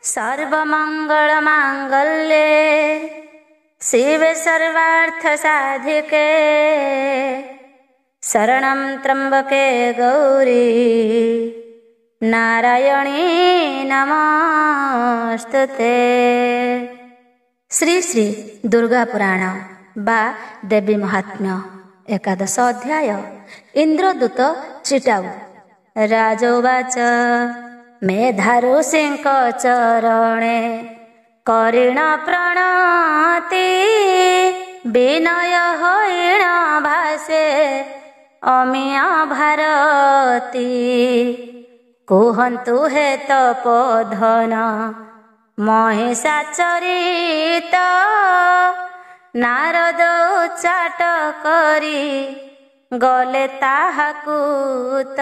सर्वमङ्गलमाङ्गल्ये शिवे सर्वार्थसाधिके शरणं त्र्यम्बके गौरी नारायणी नमस्तुते। श्री श्री दुर्गा पुराण बा देवी महात्म्य एकादश अध्याय इंद्रदूत चिटाऊ। राजोवाच मेधाऋषिंक चरणे करिण प्रणति विनय होइण भासे अमिया भारती। कुहन्तु हे तपोधन महिषाचरित नारद उच्चाट करी गले ताहाकू त।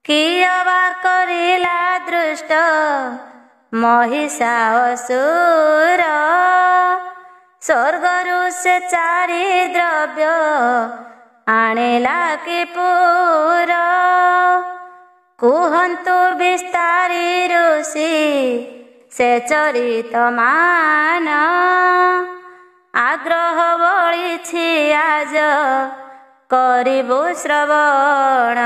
किय वा करिला दृष्ट महिषासुर स्वर्गरु से चारि द्रव्य आनिला कि पुर। कुहन्तु विस्तारी ऋषि से चरित मान आग्रह बळिछि आज करिबु श्रवण।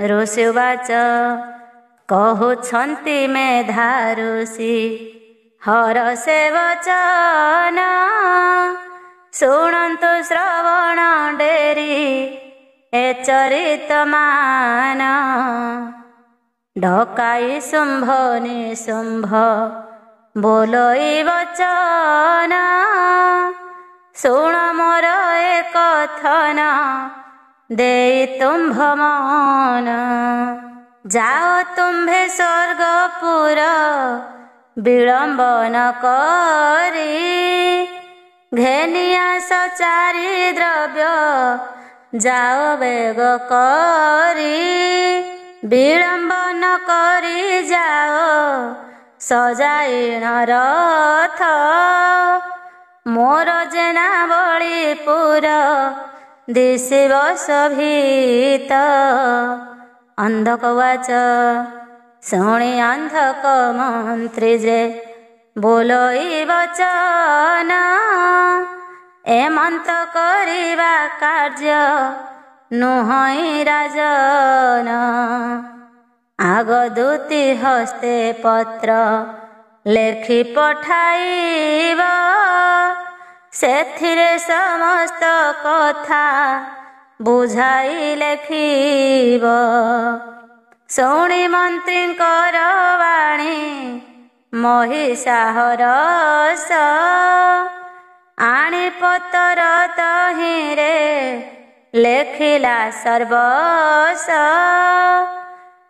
ऋषिवाच कहुछन्ति मेधाऋषि हरसे वचन शुणन्तु श्रवण डेरी ए चरित मान। ढकाई शुंभ निशुंभ बोलोई वचन शुण मोर ए कथन देई तुम्भ मन। जाओ तुम्भे स्वर्गपुर विलम्ब न करी घेनियास चारि द्रव्य जाओ बेग करी। विलम्ब न करी जाओ सजाइण रथ मोर जेना बलिपुर दिशिव सभीत। अंधकवाच शुणी अंधक मंत्री जे बोलोई वचन एमंत करिबा कार्य नुहई राजन। आगदूती हस्ते पत्र लेखि पठाइब सेथिरे समस्त कथा बुझाई लेखिब। शुणी मंत्रींकर वाणी महिषाहरस आणी पतर तहिरे लेखिला सर्वस।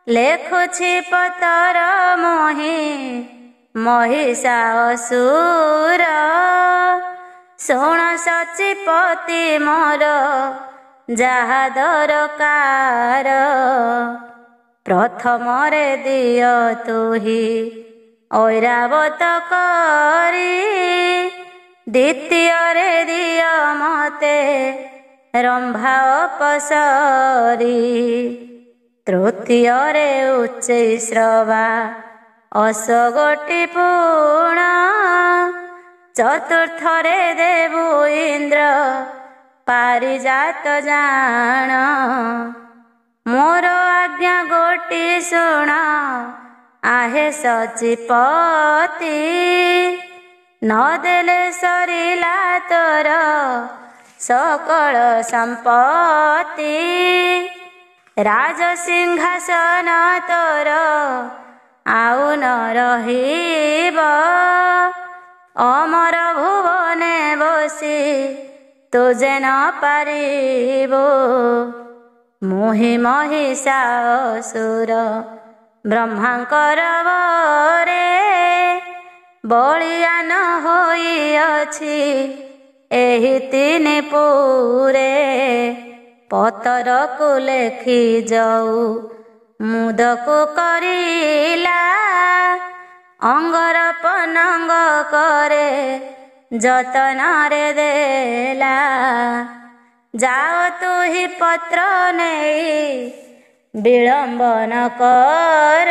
लेखुछि पतर मोहि महिषासुर शुण सचिपति मोर जाहा दरकार। प्रथमरे दिय तुहि ऐरावत करी द्वितीयरे दिय मते रंभा अपसरी। तृतीयरे उच्चैश्रवा अशगोटी पूर्ण चतुर्थरे देवु इंद्र पारिजात जान। मोर आज्ञा गोटी शुण आहे सचिपति न देले सरिला तोर सकल संपत्ति। राजसिंहासन तोर आउ न रहिब अमर भुवने बसी तुजे न पारिबो। मुहि महिषासुर ब्रह्मांकर वरे बलियान होइअछि एहि तीनि पुरे। पतरकु लेखि जाऊ मुदकु करिला अंगर पनंग करे जतन रे देला। जाओ तू ही पत्र नहीं विलंब न कर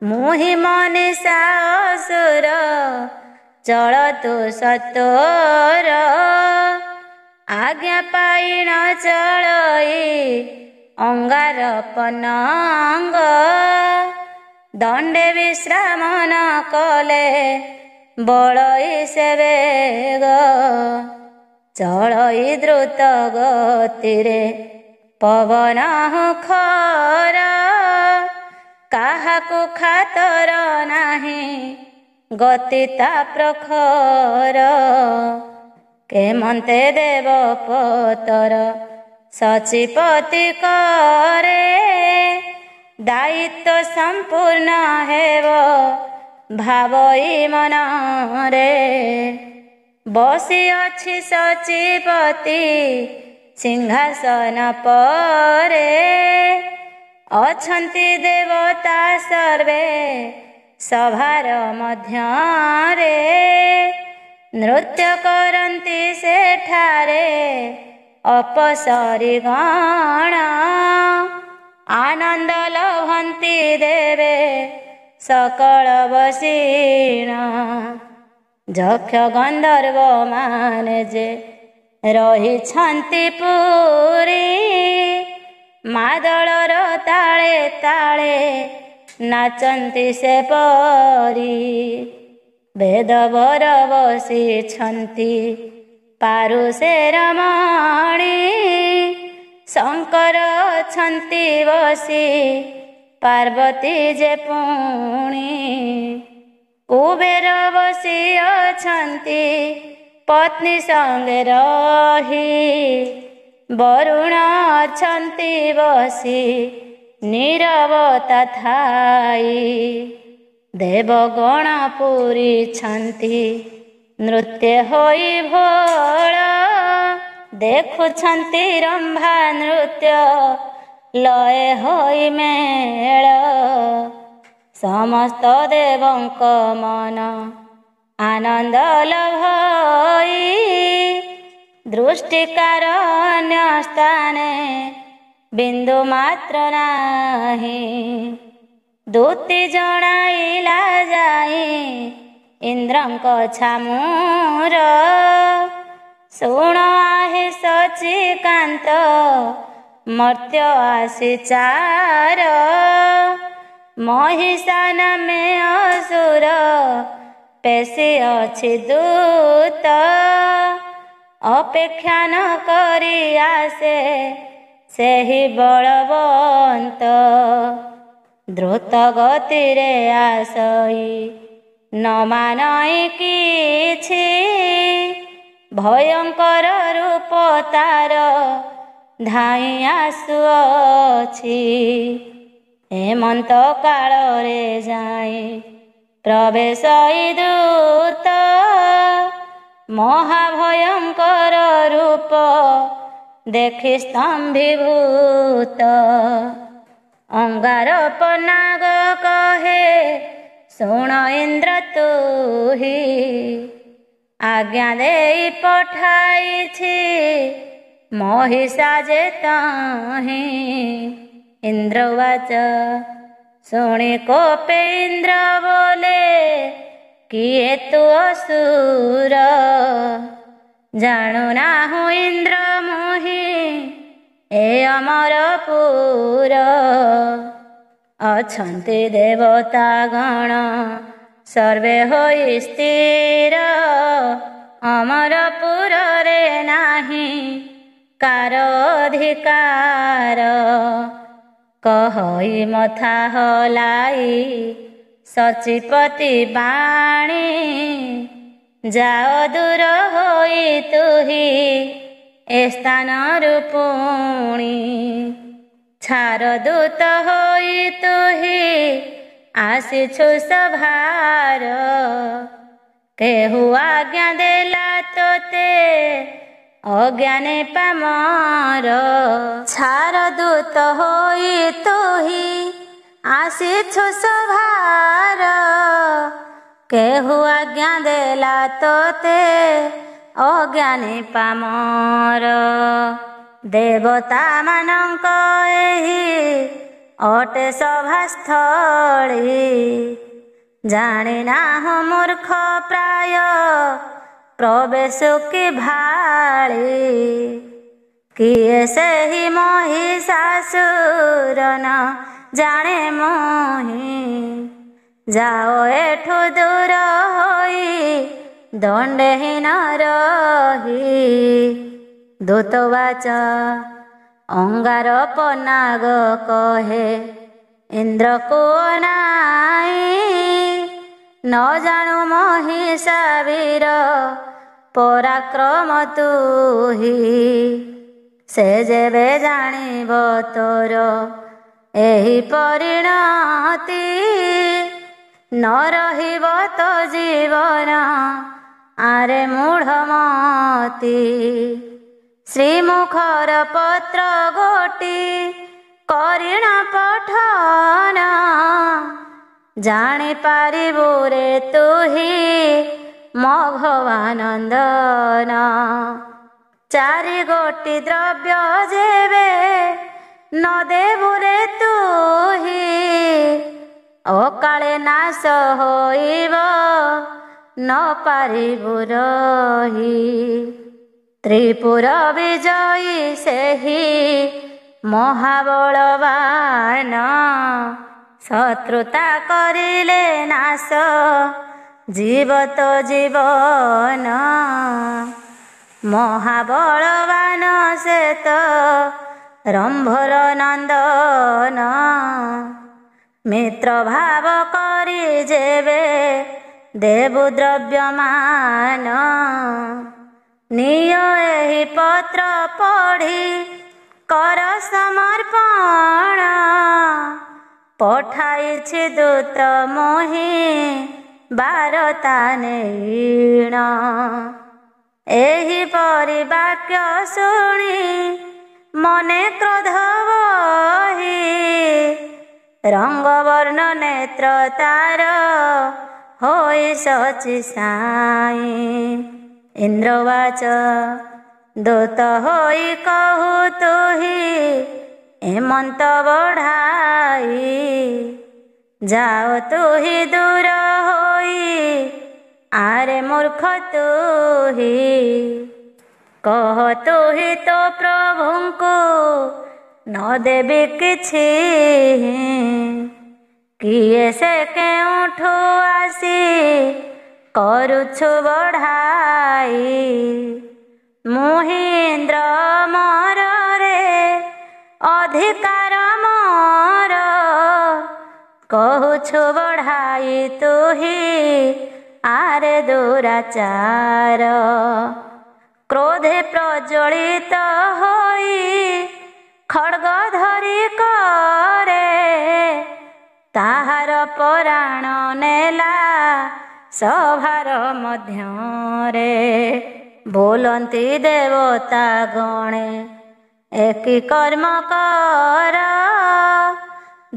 ମୁହିଁ ମନୀଷା ଅସୁର ଚଳତୁ ସତୋର ଆଜ୍ଞା ପାଇଣ ଚଳଇ ଅଙ୍ଗାର ପନଙ୍ଗ ଦଣ୍ଡେ ବିଶ୍ରାମ ନ କଲେ ବଳଇ ସେ ବେଗ ଚଳଇ ଦ୍ରୁତ ଗତିରେ ପବନ ଖର କାହାକୁ ଖାତର ନାହିଁ ଗତି ତା ପ୍ରଖର କେମନ୍ତେ ଦେବ ପତର ସଚିପତି କରେ ଦାୟିତ୍ୱ ସମ୍ପୂର୍ଣ୍ଣ ହେବ ଭାବଇ ମନରେ ବସିଅଛି ସଚିପତି ସିଂହାସନ ପରେ ଅଛନ୍ତି ଦେବତା ସର୍ବେ ସଭାର ମଧ୍ୟରେ ନୃତ୍ୟ କରନ୍ତି ସେଠାରେ ଅପସରି ଗଣ ଆନନ୍ଦ ଲଭନ୍ତି ଦେବେ ସକଳ ବସିଣ ଯକ୍ଷ ଗନ୍ଧର୍ବ ମାନେ ଯେ ରହିଛନ୍ତି ପୁରୀ ମାଦଳର ତାଳେ ତାଳେ ନାଚନ୍ତି ସେ ପରି ବେଦବର ବସିଛନ୍ତି ପାରୁଷେର ମଣି ଶଙ୍କର ଅଛନ୍ତି ବସି ପାର୍ବତୀ ଯେ ପୁଣି କୁବେର ବସି ଅଛନ୍ତି ପତ୍ନୀ ସଙ୍ଗେ ରହି ବରୁଣ ଅଛନ୍ତି ବସି ନୀରବତା ଥାଇ ଦେବଗଣ ପୂରିଛନ୍ତି ନୃତ୍ୟ ହୋଇ ଭୋଳ ଦେଖୁଛନ୍ତି ରମ୍ଭା ନୃତ୍ୟ ଲୟ ହୋଇ ମେଳ ସମସ୍ତ ଦେବଙ୍କ ମନ ଆନନ୍ଦ ଲଭଇ ଦୃଷ୍ଟିକାର ଅନ୍ୟ ସ୍ଥାନେ ବିନ୍ଦୁ ମାତ୍ର ନାହିଁ ଦୂତି ଜଣାଇଲା ଯାଇ ଇନ୍ଦ୍ରଙ୍କ ଛାମୁର ଶୁଣ ଆହେ ସଚିକାନ୍ତ ମର୍ତ୍ତ୍ୟ ଆସି ଚାର ମହିଷା ନାମେ ଅସୁର ପେଶି ଅଛି ଦୂତ ଅପେକ୍ଷା ନ କରି ଆସେ ସେହି ବଳବନ୍ତ ଦ୍ରୁତ ଗତିରେ ଆସଇ ନ ମାନଇ କିଛି ଭୟଙ୍କର ରୂପ ତାର ଧାଇଁ ଆସୁଅଛି ହେମନ୍ତ କାଳରେ ଯାଇ ପ୍ରବେଶ ଦୂତ ମହାଭୟଙ୍କର ରୂପ ଦେଖି ସ୍ତମ୍ଭୀଭୂତ ଅଙ୍ଗାର ପନାଗ କହେ ଶୁଣ ଇନ୍ଦ୍ର ତୁହି ଆଜ୍ଞା ଦେଇ ପଠାଇଛି ମହିଷା ଯେ ତହିଁ ଇନ୍ଦ୍ର ଉବାଚ ଶୁଣି କୋପେ ଇନ୍ଦ୍ର ବୋଲେ କିଏ ତୁ ଅସୁର ଜାଣୁନାହୁଁ ଇନ୍ଦ୍ର ମୁହିଁ ଏ ଅମରପୁର ଅଛନ୍ତି ଦେବତା ଗଣ ସର୍ବେ ହୋଇ ସ୍ଥିର ଅମରପୁରରେ ନାହିଁ କାର ଅଧିକାର କହଇ ମଥା ହଲାଇ ସଚିପତି ବାଣୀ ଯାଅ ଦୂର ହୋଇ ତୁହି ଏ ସ୍ଥାନରୁ ପୁଣି ଛାର ଦୂତ ହୋଇ ତୁହି ଆସିଛୁ ସଭାର କେହୁ ଆଜ୍ଞା ଦେଲା ତୋତେ ଅଜ୍ଞାନେ ପାମର ଛାର ଦୂତ ହୋଇ ତୁହି ଆସିଛୁ ସଭାର କେହୁ ଆଜ୍ଞା ଦେଲା ତୋତେ ଅଜ୍ଞାନୀ ପାମର ଦେବତା ମାନଙ୍କ ଏହି ଅଟେ ସଭାସ୍ଥଳୀ। ଜାଣିନାହୁଁ ମୂର୍ଖ ପ୍ରାୟ ପ୍ରବେଶ କି ଭାଳି। କିଏ ସେହି ମହିଷାସୁର ନ ଜାଣେ ମୋହି। ଯାଅ ଏଠୁ ଦୂର ହୋଇ ଦଣ୍ଡହୀନ ରହି। ଦୂତବାଚ ଅଙ୍ଗାର ପନାଗ କହେ ଇନ୍ଦ୍ରକୁ ଅନାଇ। ନ ଜାଣୁ ମହିଷା ବୀର ପରାକ୍ରମ ତୁହି। ସେ ଯେବେ ଜାଣିବ ତୋର ଏହି ପରିଣତି। ନ ରହିବ ତୋ ଜୀବନ ଆରେ ମୂଢ଼ମତି। ଶ୍ରୀମୁଖର ପତ୍ର ଗୋଟି କରିଣ ପଠନ। ଜାଣିପାରିବୁ ରେ ତୁହି ମଘବାନନ୍ଦନ। ଚାରି ଗୋଟି ଦ୍ରବ୍ୟ ଯେବେ ନ ଦେବୁ ରେ ତୁହି। ଅକାଳେ ନାଶ ହୋଇବ ନ ପାରିବୁ ରହି। ତ୍ରିପୁର ବିଜୟୀ ସେହି ମହାବଳବାନ। ଶତ୍ରୁତା କରିଲେ ନାଶ ଜୀବ ତ ଜୀବନ। ମହାବଳବାନ ସେ ତ ରମ୍ଭର ନନ୍ଦନ। ମିତ୍ର ଭାବ କରି ଯେବେ ଦେବୁ ଦ୍ରବ୍ୟମାନ। ନିୟ ଏହି ପତ୍ର ପଢ଼ି କର ସମର୍ପଣ। ପଠାଇଛି ଦୂତ ମୋହି ବାରତା ନେଇଣ। ଏହିପରି ବାକ୍ୟ ଶୁଣି ମନେ କ୍ରୋଧ ବହି। ରଙ୍ଗବର୍ଣ୍ଣ ନେତ୍ର ତାର ହୋଇ ଶଚି ସାଇ। ଇନ୍ଦ୍ରବାଚ ଦୂତ ହୋଇ କହୁ ତୁହି ଏମନ୍ତ ବଢ଼ାଇ। ଯାଅ ତୁହି ଦୂର ହୋଇ ଆରେ ମୂର୍ଖ ତୁହି। କହ ତୁହି ତୋ ପ୍ରଭୁଙ୍କୁ ନ ଦେବି କିଛି। କିଏ ସେ କେଉଁଠୁ ଆସି କରୁଛୁ ବଢ଼ାଇ। ମୁହିଁ ଇନ୍ଦ୍ର ମରରେ ଅଧିକାର ମୋର। କହୁଛୁ ବଢ଼ାଇ ତୁହି ଆରେ ଦୁରାଚାର। କ୍ରୋଧେ ପ୍ରଜ୍ୱଳିତ ହୋଇ ଖଡ୍ଗ ଧରି କରେ। ତାହାର ପରାଣ ନେଲା ସଭାର ମଧ୍ୟରେ। ବୋଲନ୍ତି ଦେବତା ଗଣେ ଏକି କର୍ମ କର।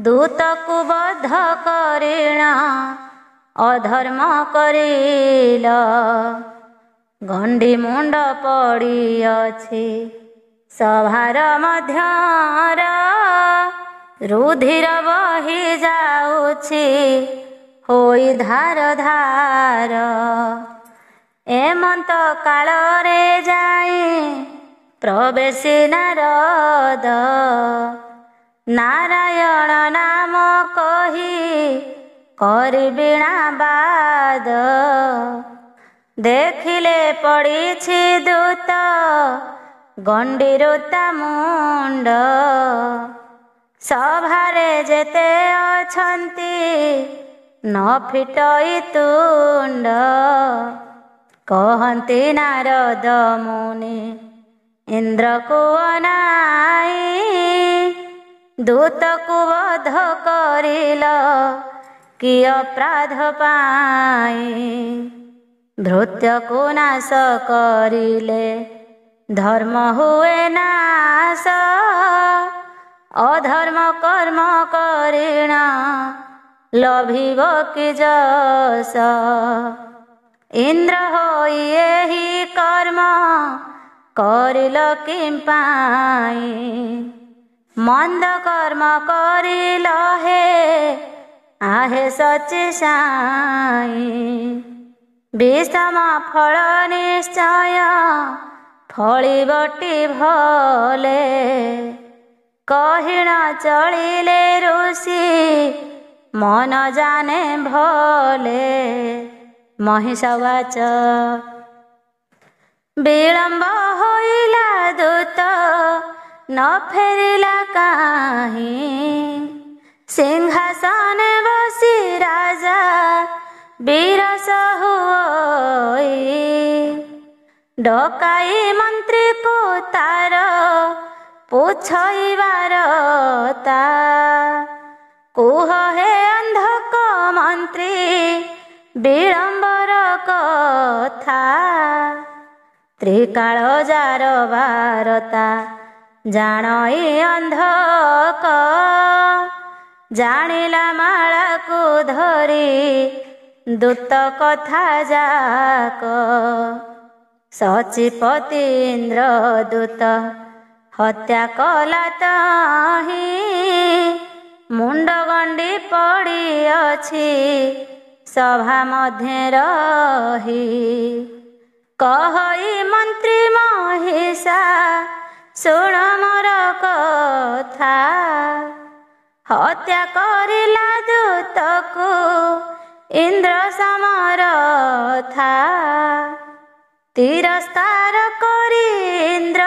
ଦୂତକୁ ବଧ କରିଣ ଅଧର୍ମ କରିଲ। ଗଣ୍ଡି ମୁଣ୍ଡ ପଡ଼ିଅଛି ସଭାର ମଧ୍ୟର। ରୁଧିର ବହି ଯାଉଛି ହୋଇ ଧାର ଧାର। ଏମନ୍ତ କାଳରେ ଯାଇ ପ୍ରବେଶୀ ନାରଦ। ନାରାୟଣ ନାମ କହି କରି ବୀଣା ବାଦ। ଦେଖିଲେ ପଡ଼ିଛି ଦୂତ ଗଣ୍ଡିରୁ ତା ମୁଣ୍ଡ। ସଭାରେ ଯେତେ ଅଛନ୍ତି ନ ଫିଟଇ ତୁଣ୍ଡ। କହନ୍ତି ନାରଦ ମୁନି ଇନ୍ଦ୍ରକୁ ଅନାଇ। ଦୂତକୁ ବଧ କରିଲ କି ଅପରାଧ ପାଇଁ। ଭୃତ୍ୟକୁ ନାଶ କରିଲେ ଧର୍ମ ହୁଏ ନାଶ। ଅଧର୍ମ କର୍ମ କରିଣ ଲଭିବ କି ଯଶ। ଇନ୍ଦ୍ର ହୋଇ ଏହି କର୍ମ କରିଲ କି ପାଇଁ। ମନ୍ଦ କର୍ମ କରିଲ ହେ आहे सचि साई विषम फल निश्चय फलिबटी भले कहिण चलिले ऋषि मन जाने भले महिषवाच विलम्ब होइला दूत न फेरिला काहि सिंहासन बसी राजा बीरस हुई डकाई मंत्री को तार पूछइबार ता कुह हे अंधक मंत्री विलंबर कथा त्रिकाल जार बारता जाणई अंधक जानिला माला को धरी दूत कथा जाक सचिपति इंद्र दूत हत्या कला ताहि मुंड गंडी पड़ी अछि सभा मध्य रही कहई मंत्री महिषा सुण मोर कथा हत्या करिला दूतକୁ इंद्र समरथा तिरस्कार करी इंद्र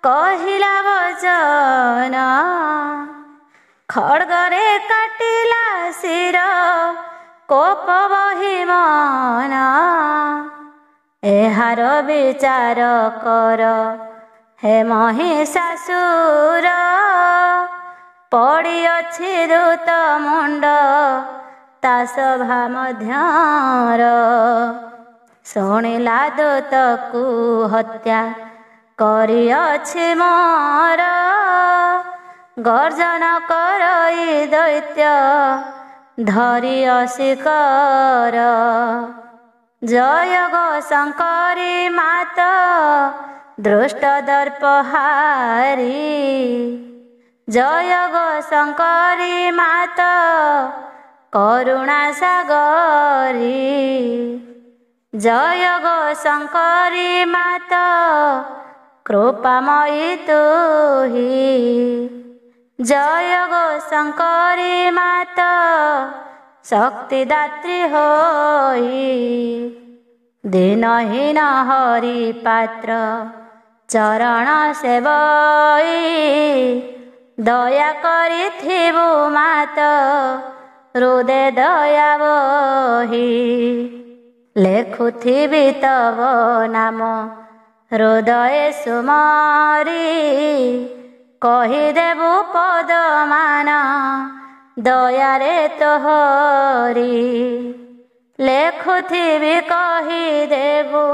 कहिला वचन खड्गरे काटिला शिर कोप बहि मन एहार विचार कर हे महिषासुर पड़ी अछि दूत मुंड ता सभा मध्यर शुणिला दूत को हत्या करी अछि मोर गर्जन करई दैत्य धरी अशिकर जय गो शंकरी मात दृष्ट दर्पहारी जय गो शंकरी मात करुणा सागरी जय गो शंकरी मात कृपामयी तुही जय गो शंकरी मात शक्तिदात्री होई दीनहीन हरि पात्र चरण सेवई दया करिथिबु मात हृदय दया बही लेखुथिबि तव नाम हृदय सुमारी कहिदेबु पदमान दयारे तोहरी लेखुथिबि कहिदेबु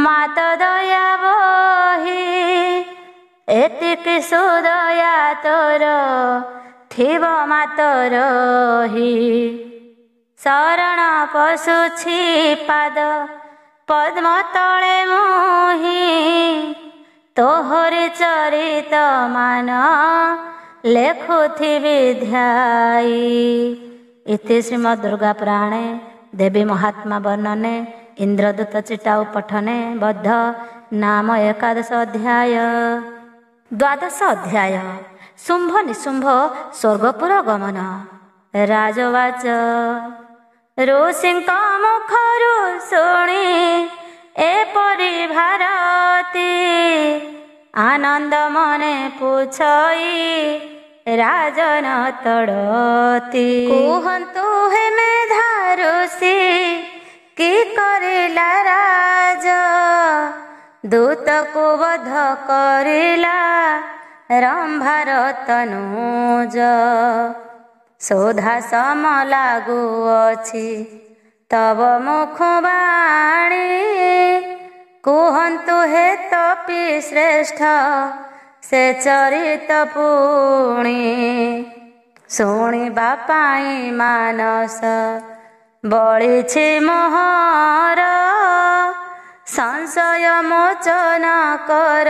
मात दया बही एतिकी सुदया तोर थिब मातर ही शरण पशुछि पाद पद्म तले मोहि तोहरि चरित मान लेखुथिबि ध्यायी। इति श्रीमद् दुर्गा पुराणे देवी महात्मा वर्णने इंद्रदूत चिटाऊ पठने बद्ध नाम 11 अध्याय। 12 अध्याय शुंभ निशुंभ स्वर्गपुर गमन। राजवाच ऋषिंक मुखरु शुणी एपरि भारती आनंद मने पूछई राजन तड़ती कुहंतु हे मेधा ऋषि कि करिला राज दूत को वध करिला रंभार तनुज शोधा सम लागू अछि तब मुख बाणी कुहंतु हे तपी श्रेष्ठ से चरित पुणी शुणिबा पाई मानस बलिछि मोहर संशय मोचन कर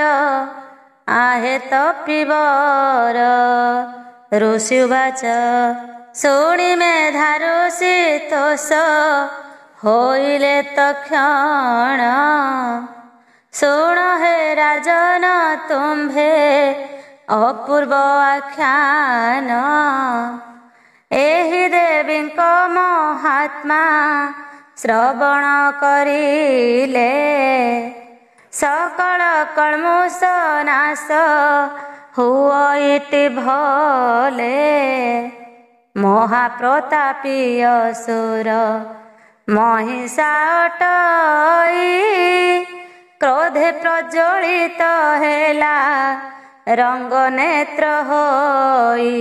आहे तपी ପିବର ଋଷିବାଚ ଶୁଣି ମେଧା ଋଷି ତୋଷ ହୋଇଲେ ତକ୍ଷଣ ଶୁଣ ହେ ରାଜନ ତୁମ୍ଭେ ଅପୂର୍ବ ଆଖ୍ୟାନ ଏହି ଦେବୀଙ୍କ ମହାତ୍ମା ଶ୍ରବଣ କରିଲେ ସକଳ କଳ୍ମଷ ନାଶ ହୁଅ ଇତି ଭଲେ ମହାପ୍ରତାପୀ ଅସୁର ମହିଷା ଅଟଇ କ୍ରୋଧେ ପ୍ରଜ୍ୱଳିତ ହେଲା ରଙ୍ଗ ନେତ୍ର ହୋଇ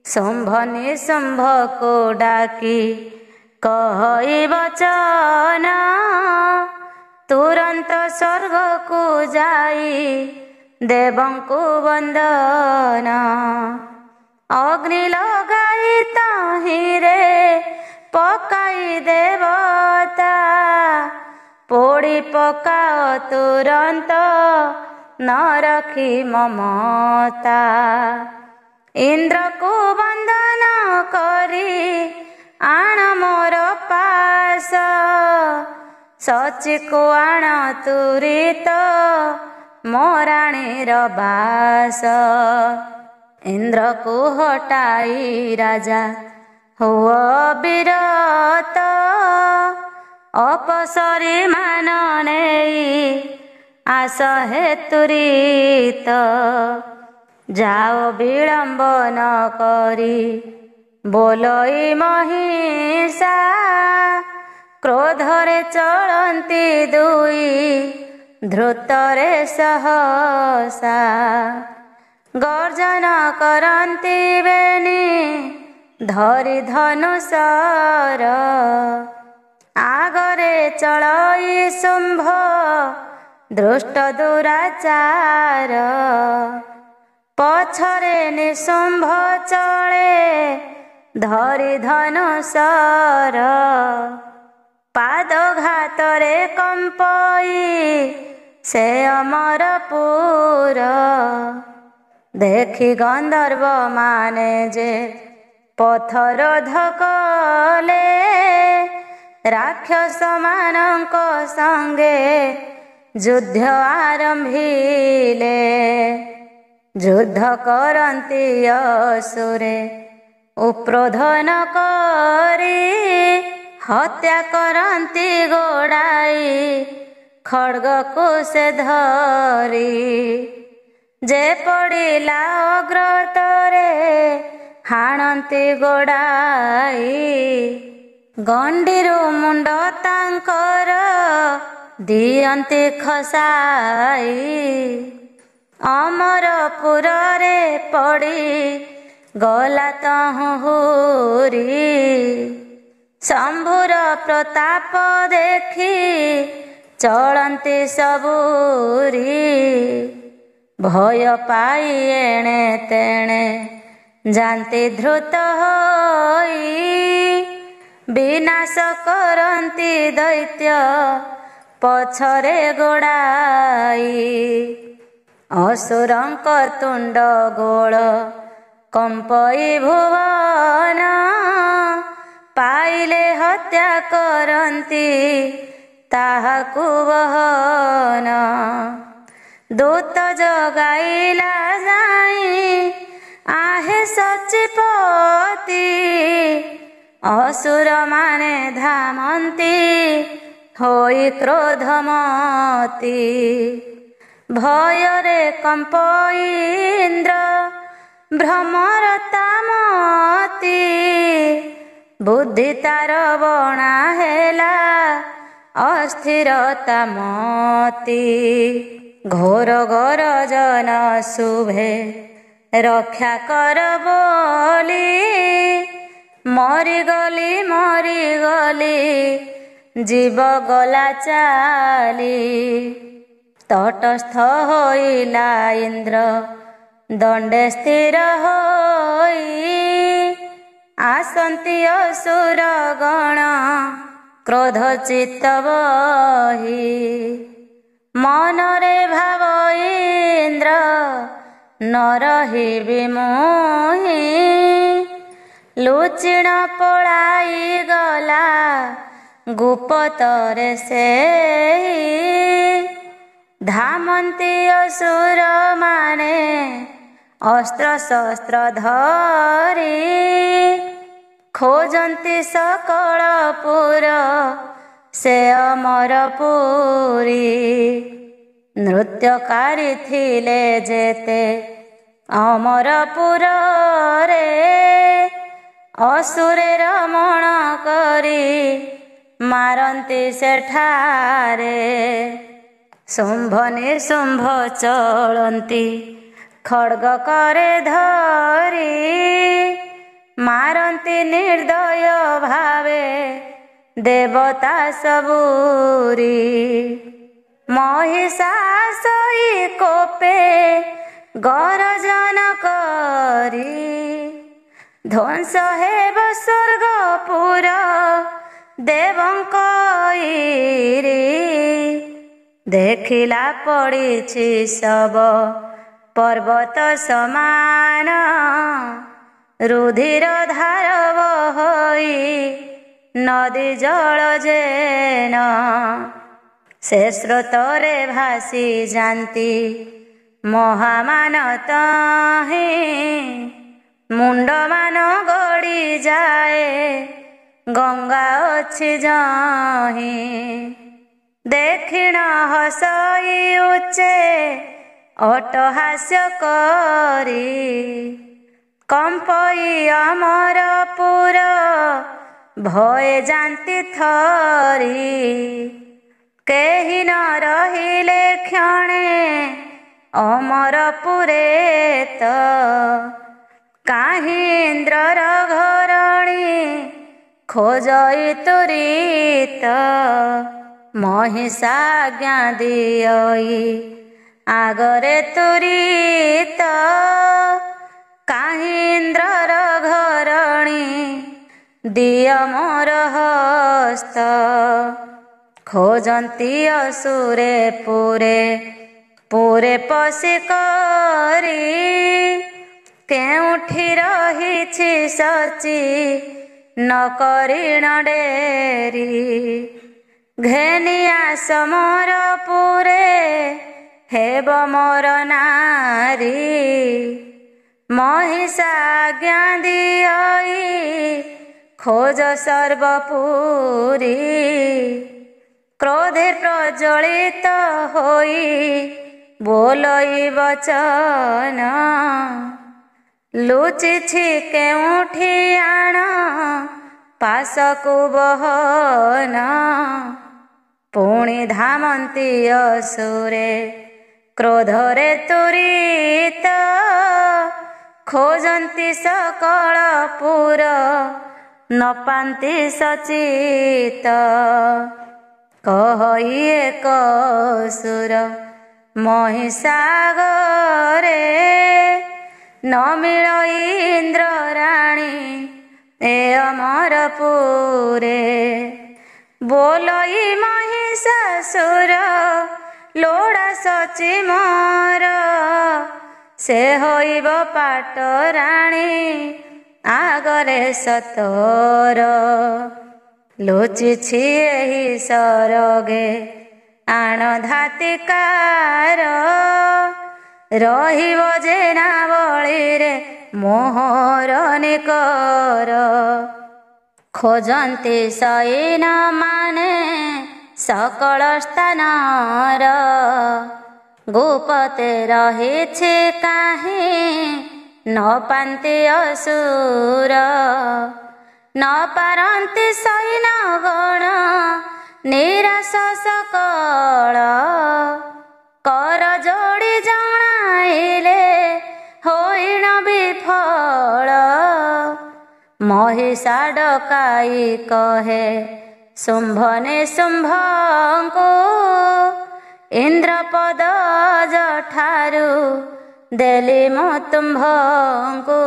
ଶୁମ୍ଭ ନିଶୁମ୍ଭକୁ ଡାକି କହି ବଚନ ତୁରନ୍ତ ସ୍ୱର୍ଗକୁ ଯାଇ ଦେବଙ୍କୁ ବନ୍ଦନ ଅଗ୍ନି ଲଗାଇ ତହିଁରେ ପକାଇ ଦେବତା ପୋଡ଼ି ପକାଅ ତୁରନ୍ତ ନ ରଖି ମମତା ଇନ୍ଦ୍ରକୁ ବନ୍ଦନ କରି ଆଣ ମୋର ପାଶ ଶଚୀକୁ ଆଣ ତୁରିତ ମୋ ରାଣୀର ବାସ ଇନ୍ଦ୍ରକୁ ହଟାଇ ରାଜା ହୁଅ ବିରତ ଅପସରି ମାନ ନେଇ ଆସ ହେ ତୁରିତ ଯାଅ ବିଳମ୍ବ ନ କରି ବୋଲଇ ମହିଷା କ୍ରୋଧରେ ଚଳନ୍ତି ଦୁଇ ଧୃତରେ ସହସା ଗର୍ଜନ କରନ୍ତି ବେନି ଧରି ଧନୁସର ଆଗରେ ଚଳଇ ଶୁମ୍ଭ ଦୃଷ୍ଟ ଦୁରାଚାର ପଛରେ ନିଶୁମ୍ଭ ଚଳେ ଧରି ଧନୁସର ପାଦଘାତରେ କମ୍ପଇ ସେ ଅମରପୁର ଦେଖି ଗନ୍ଧର୍ବ ମାନେ ଯେ ପଥରୋଧ କଲେ ରାକ୍ଷସ ମାନଙ୍କ ସଙ୍ଗେ ଯୁଦ୍ଧ ଆରମ୍ଭିଲେ ଯୁଦ୍ଧ କରନ୍ତି ଅସୁରେ ଉପ୍ରୋଧନ କରି ହତ୍ୟା କରନ୍ତି ଗୋଡ଼ାଇ ଖଡ୍ଗକୁ ସେ ଧରି ଯେ ପଡ଼ିଲା ଅଗ୍ରତରେ ହାଣନ୍ତି ଗୋଡ଼ାଇ ଗଣ୍ଡିରୁ ମୁଣ୍ଡ ତାଙ୍କର ଦିଅନ୍ତି ଖସାଇ ଅମରପୁରରେ ପଡ଼ି ଗଲା ତହୁରି ଶମ୍ଭୁର ପ୍ରତାପ ଦେଖି ଚଳନ୍ତି ସବୁରି ଭୟ ପାଇ ଏଣେ ତେଣେ ଯାନ୍ତି ଧୃତ ହୋଇ ବିନାଶ କରନ୍ତି ଦୈତ୍ୟ ପଛରେ ଗୋଡ଼ାଇ ଅସୁରଙ୍କ ତୁଣ୍ଡ ଗୋଳ କମ୍ପଇ ଭୁବନ ପାଇଲେ ହତ୍ୟା କରନ୍ତି ତାହାକୁ ବହନ ଦୂତ ଜଗାଇଲା ଯାଇ ଆହେ ସଚିପତି ଅସୁର ମାନେ ଧାମନ୍ତି ହୋଇ କ୍ରୋଧମତି ଭୟରେ କମ୍ପଇ ଇନ୍ଦ୍ର ଭ୍ରମରତା ମତି ବୁଦ୍ଧି ତାର ବଣା ହେଲା ଅସ୍ଥିରତା ମତି ଘୋର ଗରଜନ ଶୁଭେ ରକ୍ଷା କର ବୋଲି ମରିଗଲି ମରିଗଲି ଜୀବ ଗଲା ଚାଲି ତଟସ୍ଥ ହୋଇଲା ଇନ୍ଦ୍ର ଦଣ୍ଡେ ସ୍ଥିର ହୋଇ ଆସନ୍ତି ଅସୁର ଗଣ କ୍ରୋଧ ଚିତ୍ତ ବହି ମନରେ ଭାବ ଇନ୍ଦ୍ର ନ ରହିବି ମୁହିଁ। ଲୁଚିଣ ପଳାଇ ଗଲା ଗୁପତରେ ସେହି ଧାମନ୍ତି ଅସୁରମାନେ ଅସ୍ତ୍ର ଶସ୍ତ୍ର ଧରି। ଖୋଜନ୍ତି ସକଳପୁର ସେ ଅମରପୁରୀ। ନୃତ୍ୟକାରୀ ଥିଲେ ଯେତେ ଅମରପୁରରେ ଅସୁରେ ରମଣ କରି ମାରନ୍ତି ସେଠାରେ। ଶୁମ୍ଭ ନିଶୁମ୍ଭ ଚଳନ୍ତି ଖଡ୍ଗ କରେ ଧରି। ମାରନ୍ତି ନିର୍ଦ୍ଦୟ ଭାବେ ଦେବତା ସବୁରି। ମହିଷାସଇ କୋପେ ଗରଜନ କରି ଧ୍ୱଂସ ହେବ ସ୍ୱର୍ଗପୁର ଦେବଙ୍କ ଇରି। ଦେଖିଲା ପଡ଼ିଛି ଶବ ପର୍ବତ ସମାନ ରୁଧିର ଧାର ବହି ନଦୀ ଜଳ ଯେନ। ସେ ସ୍ରୋତରେ ଭାସି ଯାନ୍ତି ମହାମାନ ତହିଁ। ମୁଣ୍ଡମାନ ଗଡ଼ିଯାଏ ଗଙ୍ଗା ଅଛି ଯହିଁ। ଦେଖିଣ ହସଇ ଉଚ୍ଚେ ଅଟ୍ଟହାସ୍ୟ କରି କମ୍ପଇ ଅମରପୁର ଭୟେ ଯାନ୍ତି ଥରି। କେହି ନ ରହିଲେ କ୍ଷଣେ ଅମରପୁରେ ତ କାହିଁ ଇନ୍ଦ୍ରର ଘରଣୀ ଖୋଜଇ ତୁରିତ। ମହିଷା ଆଜ୍ଞା ଦିଅଇ ଆଗରେ ତୁରିତ କାହିଁ ଇନ୍ଦ୍ରର ଘରଣୀ ଦିଅ ମୋର ହସ୍ତ। ଖୋଜନ୍ତି ଅସୁରେ ପୁରେ ପୁରେ ପଶି କରି କେଉଁଠି ରହିଛି ସଚି ନ କରିଣ ଡେରି। ଘେନି ଆସ ମୋର ପୁରେ ହେବ ମୋର ନାରୀ। ମହିଷା ଆଜ୍ଞା ଦିଅଇ ଖୋଜ ସର୍ବପୁରୀ। କ୍ରୋଧେ ପ୍ରଜ୍ୱଳିତ ହୋଇ ବୋଲଇ ବଚନ ଲୁଚିଛି କେଉଁଠି ଆଣ ପାଶକୁ ବହନ। ପୁଣି ଧାମନ୍ତି ଅସୁରେ କ୍ରୋଧରେ ତୁରିତ ଖୋଜନ୍ତି ସକଳପୁର ନ ପାନ୍ତି ସଚିତ। କହଇ ଏକ ଅସୁର ମହିଷାଗରେ ନ ମିଳଇ ଇନ୍ଦ୍ର ରାଣୀ ଏ ଅମରପୁରେ। ବୋଲଇ ମହିଷାସୁର ଲୋଡ଼ା ସଚି ମୋର ସେ ହୋଇବ ପାଟରାଣୀ ଆଗରେ ସତର। ଲୁଚିଛି ଏହି ସରଗେ ଆଣ ଧାତିକାର ରହିବ ଯେ ନାବଳିରେ ମୋହର ନିକର। ଖୋଜନ୍ତି ସୈନ ମାନେ ସକଳ ସ୍ଥାନର ଗୁପତେ ରହିଛି କାହିଁ ନ ପାନ୍ତି ଅସୁର। ନ ପାରନ୍ତି ସୈନ ଗଣ ନିରାଶ ସକଳ କର ଯୋଡ଼ି ଜଣାଇଲେ ହୋଇଣ ବିଫଳ। ମହିଷା ଡକାଇ କହେ ଶୁମ୍ଭ ନିଶୁମ୍ଭଙ୍କୁ ଇନ୍ଦ୍ରପଦ ଠାରୁ ଦେଲି ମୁଁ ତୁମ୍ଭଙ୍କୁ।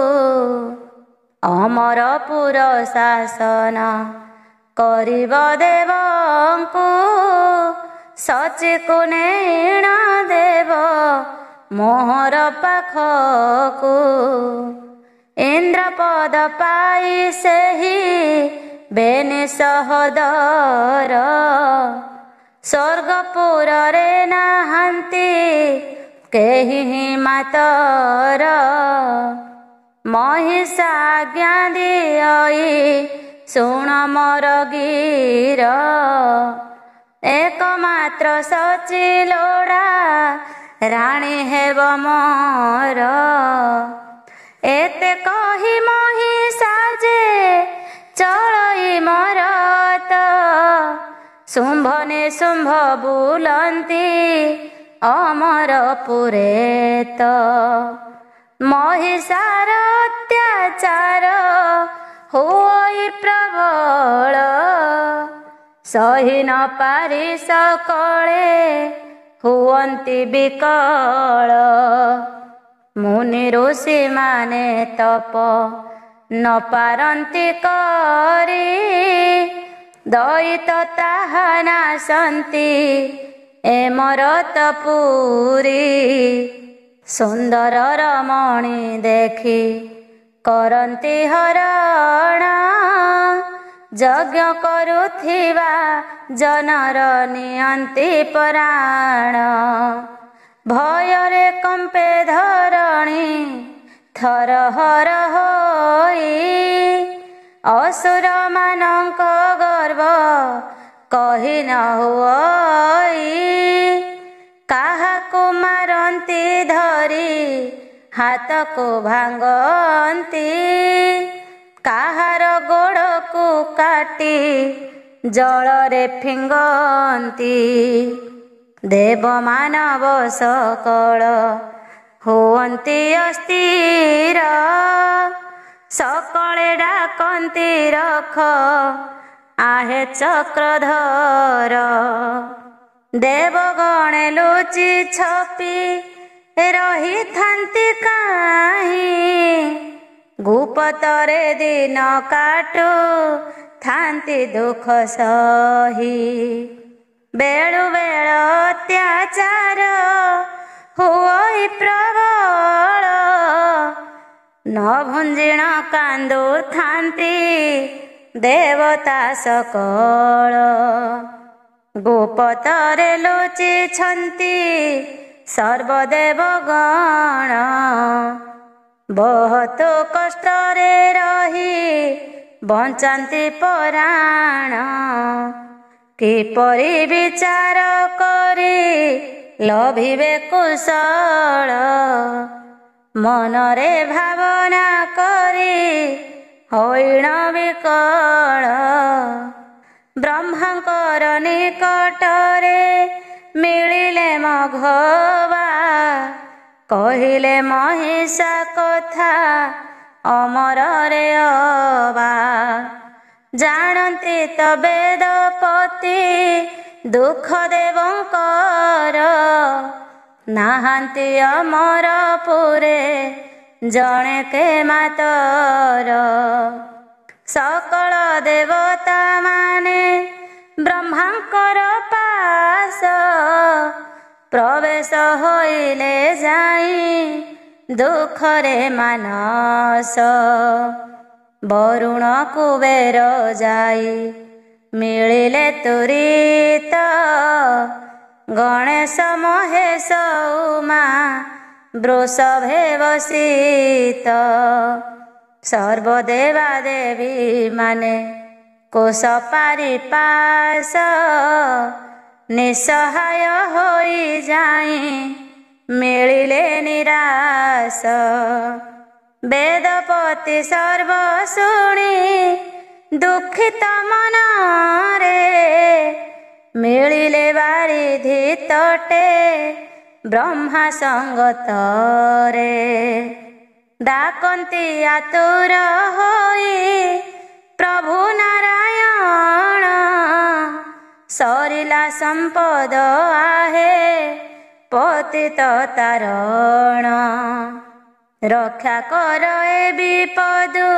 ଅମରପୁର ଶାସନ କରିବ ଦେବଙ୍କୁ ସଚିକୁ ନେଇଣ ଦେବ ମୋହର ପାଖକୁ। ଇନ୍ଦ୍ରପଦ ପାଇ ସେହି ବେନି ସହୋଦର, ସ୍ୱର୍ଗପୁରରେ ନାହାନ୍ତି କେହି ମାତର। ମହିଷା ଆଜ୍ଞା ଦିଅଇ ଶୁଣ ମୋର ଗିର, ଏକମାତ୍ର ସଚି ଲୋଡ଼ା ରାଣୀ ହେବ ମୋର। ଏତେ କହି ମହିଷା ଯେ ଚଳଇ ମୋର ତ, ଶୁମ୍ଭ ନିଶୁମ୍ଭ ବୁଲନ୍ତି ଅମରପୁରେ ତ। ମହିଷାର ଅତ୍ୟାଚାର ହୋଇ ପ୍ରବଳ, ସହି ନ ପାରି ସକଳେ ହୁଅନ୍ତି ବିକଳ। ମୁନି ଋଷି ମାନେ ତପ ନ ପାରନ୍ତି କରି, ଦଇତ ତାହା ନାଶନ୍ତି ଏ ମରତ ପୁରୀ। ସୁନ୍ଦର ରମଣୀ ଦେଖି କରନ୍ତି ହରଣ, ଯଜ୍ଞ କରୁଥିବା ଜନର ନିଅନ୍ତି ପରାଣ। ଭୟରେ କମ୍ପେ ଧରଣୀ ଥରହର ହୋଇ, ଅସୁର ମାନଙ୍କ ଗର୍ବ କହି ନ ହୁଅଇ। କାହାକୁ ମାରନ୍ତି ଧରି ହାତକୁ ଭାଙ୍ଗନ୍ତି, କାହାର ଗୋଡ଼କୁ କାଟି ଜଳରେ ଫିଙ୍ଗନ୍ତି। ଦେବ ମାନବ ସକଳ ହୁଅନ୍ତି ଅସ୍ଥିର, ସକଳେ ଡାକନ୍ତି ରଖ ଆହେ ଚକ୍ରଧର। ଦେବଗଣେ ଲୁଚି ଛପି ରହିଥାନ୍ତି କାହିଁ, ଗୁପତରେ ଦିନ କାଟୁ ଥାନ୍ତି ଦୁଃଖ ସହି। ବେଳୁ ବେଳ ଅତ୍ୟାଚାର ହୁଅଇ ପ୍ରବଳ, ନ ଭୁଞ୍ଜିଣ କାନ୍ଦୁଥାନ୍ତି ଦେବତା ସକଳ। ଗୁପତରେ ଲୁଚିଛନ୍ତି ସର୍ବଦେବଗଣ, ବହୁତ କଷ୍ଟରେ ରହି ବଞ୍ଚାନ୍ତି ପରାଣ। କିପରି ବିଚାର କରି ଲଭିବେ କୁଶଳ, ମନରେ ଭାବନା କରି ହୋଇଣ ବିକଳ। ବ୍ରହ୍ମାଙ୍କର ନିକଟରେ ମିଳିଲେ ମଘବା, କହିଲେ ମହିଷା କଥା ଅମରରେ ଅବା। ଜାଣନ୍ତି ତ ବେଦପତି ଦୁଃଖ ଦେବଙ୍କର, ନାହାନ୍ତି ଅମରପୁରେ ଜଣେ କେ ମାତର। ସକଳ ଦେବତା ମାନେ ବ୍ରହ୍ମାଙ୍କର ପାଶ, ପ୍ରବେଶ ହୋଇଲେ ଯାଇ ଦୁଃଖରେ ମାନସ। ବରୁଣ କୁବେର ଯାଇ ମିଳିଲେ ତୁରିତ, ଗଣେଶ ମହେଶ ଉମା ବୃଷଭେ ବସିତ। ସର୍ବଦେବା ଦେବୀ ମାନେ କୋଶ ପାରିପାସ, ନିଃସହାୟ ହୋଇ ଯାଇ ମିଳିଲେ ନିରାଶ। ବେଦପତି ସର୍ବ ଶୁଣି ଦୁଃଖିତ ମନରେ, ମିଳିଲେ ବାରିଧି ତଟେ ବ୍ରହ୍ମା ସଙ୍ଗତରେ। ଡାକନ୍ତି ଆତୁର ହୋଇ ପ୍ରଭୁ ନାରାୟଣ, ସରିଲା ସମ୍ପଦ ଆହେ ପତିତ ତାରଣ। ରକ୍ଷା କର ଏ ବିପଦୁ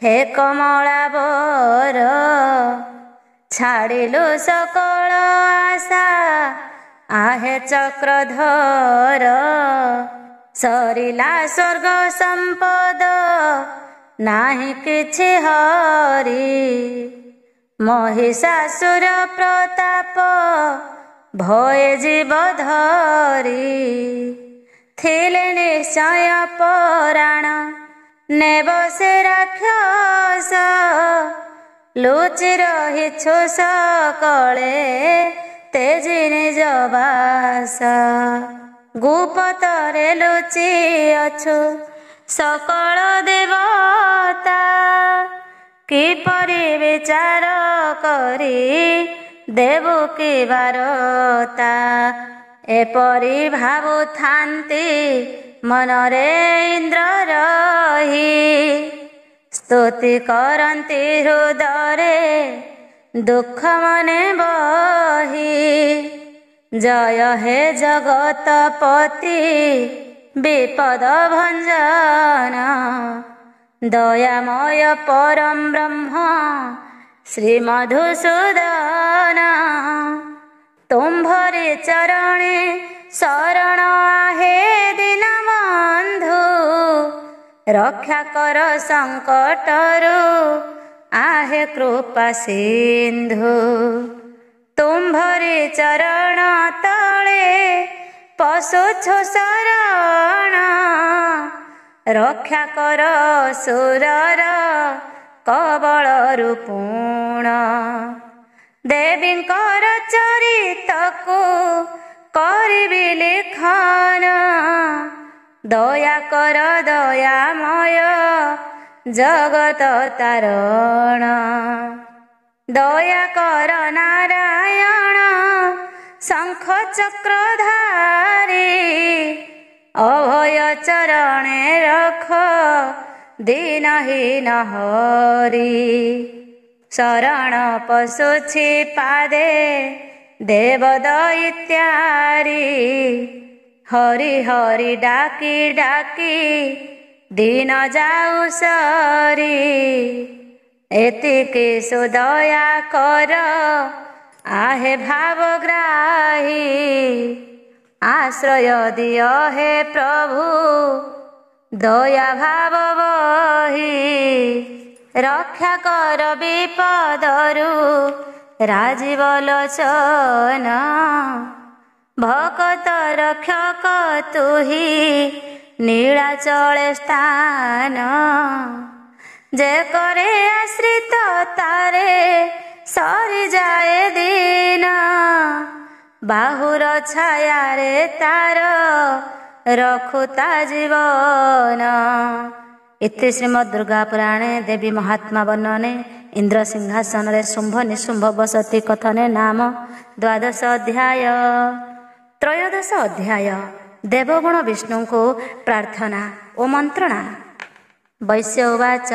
ହେ କମଳାବର, ଛାଡ଼ିଲୁ ସକଳ ଆଶା आहे चक्रधर सरिला स्वर्ग संपद नाही किछि हरि महिषासुर प्रताप भय जीव धरि थिले निश्चय पराण नेब से राक्षस लुचि रहिछु सकळे तेजी निज बास गुपतरे लुचि अछु सकल देवता किपरि विचार करी देबु कि बारता एपरि भावुथान्ति मनरे इंद्र रही स्तुति करन्ति हृदरे दुख मने बही जय हे जगतपति विपद भंजन दयामय परम ब्रह्म श्री मधुसूदन तुम्भरि चरणे शरण आहे दीनबंधु रक्षा कर संकटरु आहे कृपा सिंधु तुम्भरि चरण तले पशुछु शरण रक्षा कर सुरर कबलरु पूर्ण देवींकर चरितकु करिबि लिखन दया कर दयामय जगत तारण दया कर नारायण शंख चक्रधारी अभय चरणे रख दीनहीन हरि शरण पशुछि पादे देव दैत्यारी हरि हरि डाकी डाकी दीन जाऊ सरी एतिके सुदया कर आहे भावग्राही आश्रय दियो हे प्रभु दया भाव बही रक्षा कर विपदरु राजीव लोचन भक्त रक्षक तुही नीलाचल स्थान जे करे आश्रित तारे सरी जाए दिन बाहुर छाया रे तार रखुता जीवन। इति श्रीमद् दुर्गा पुराणे देवी महात्मा वर्णने इंद्र सिंहासन रे शुंभ निशुंभ बसती कथने नाम 12 अध्याय। त्रयोदश अध्याय देवगुण विष्णु को प्रार्थना ओ मंत्रणा। वैश्य उवाच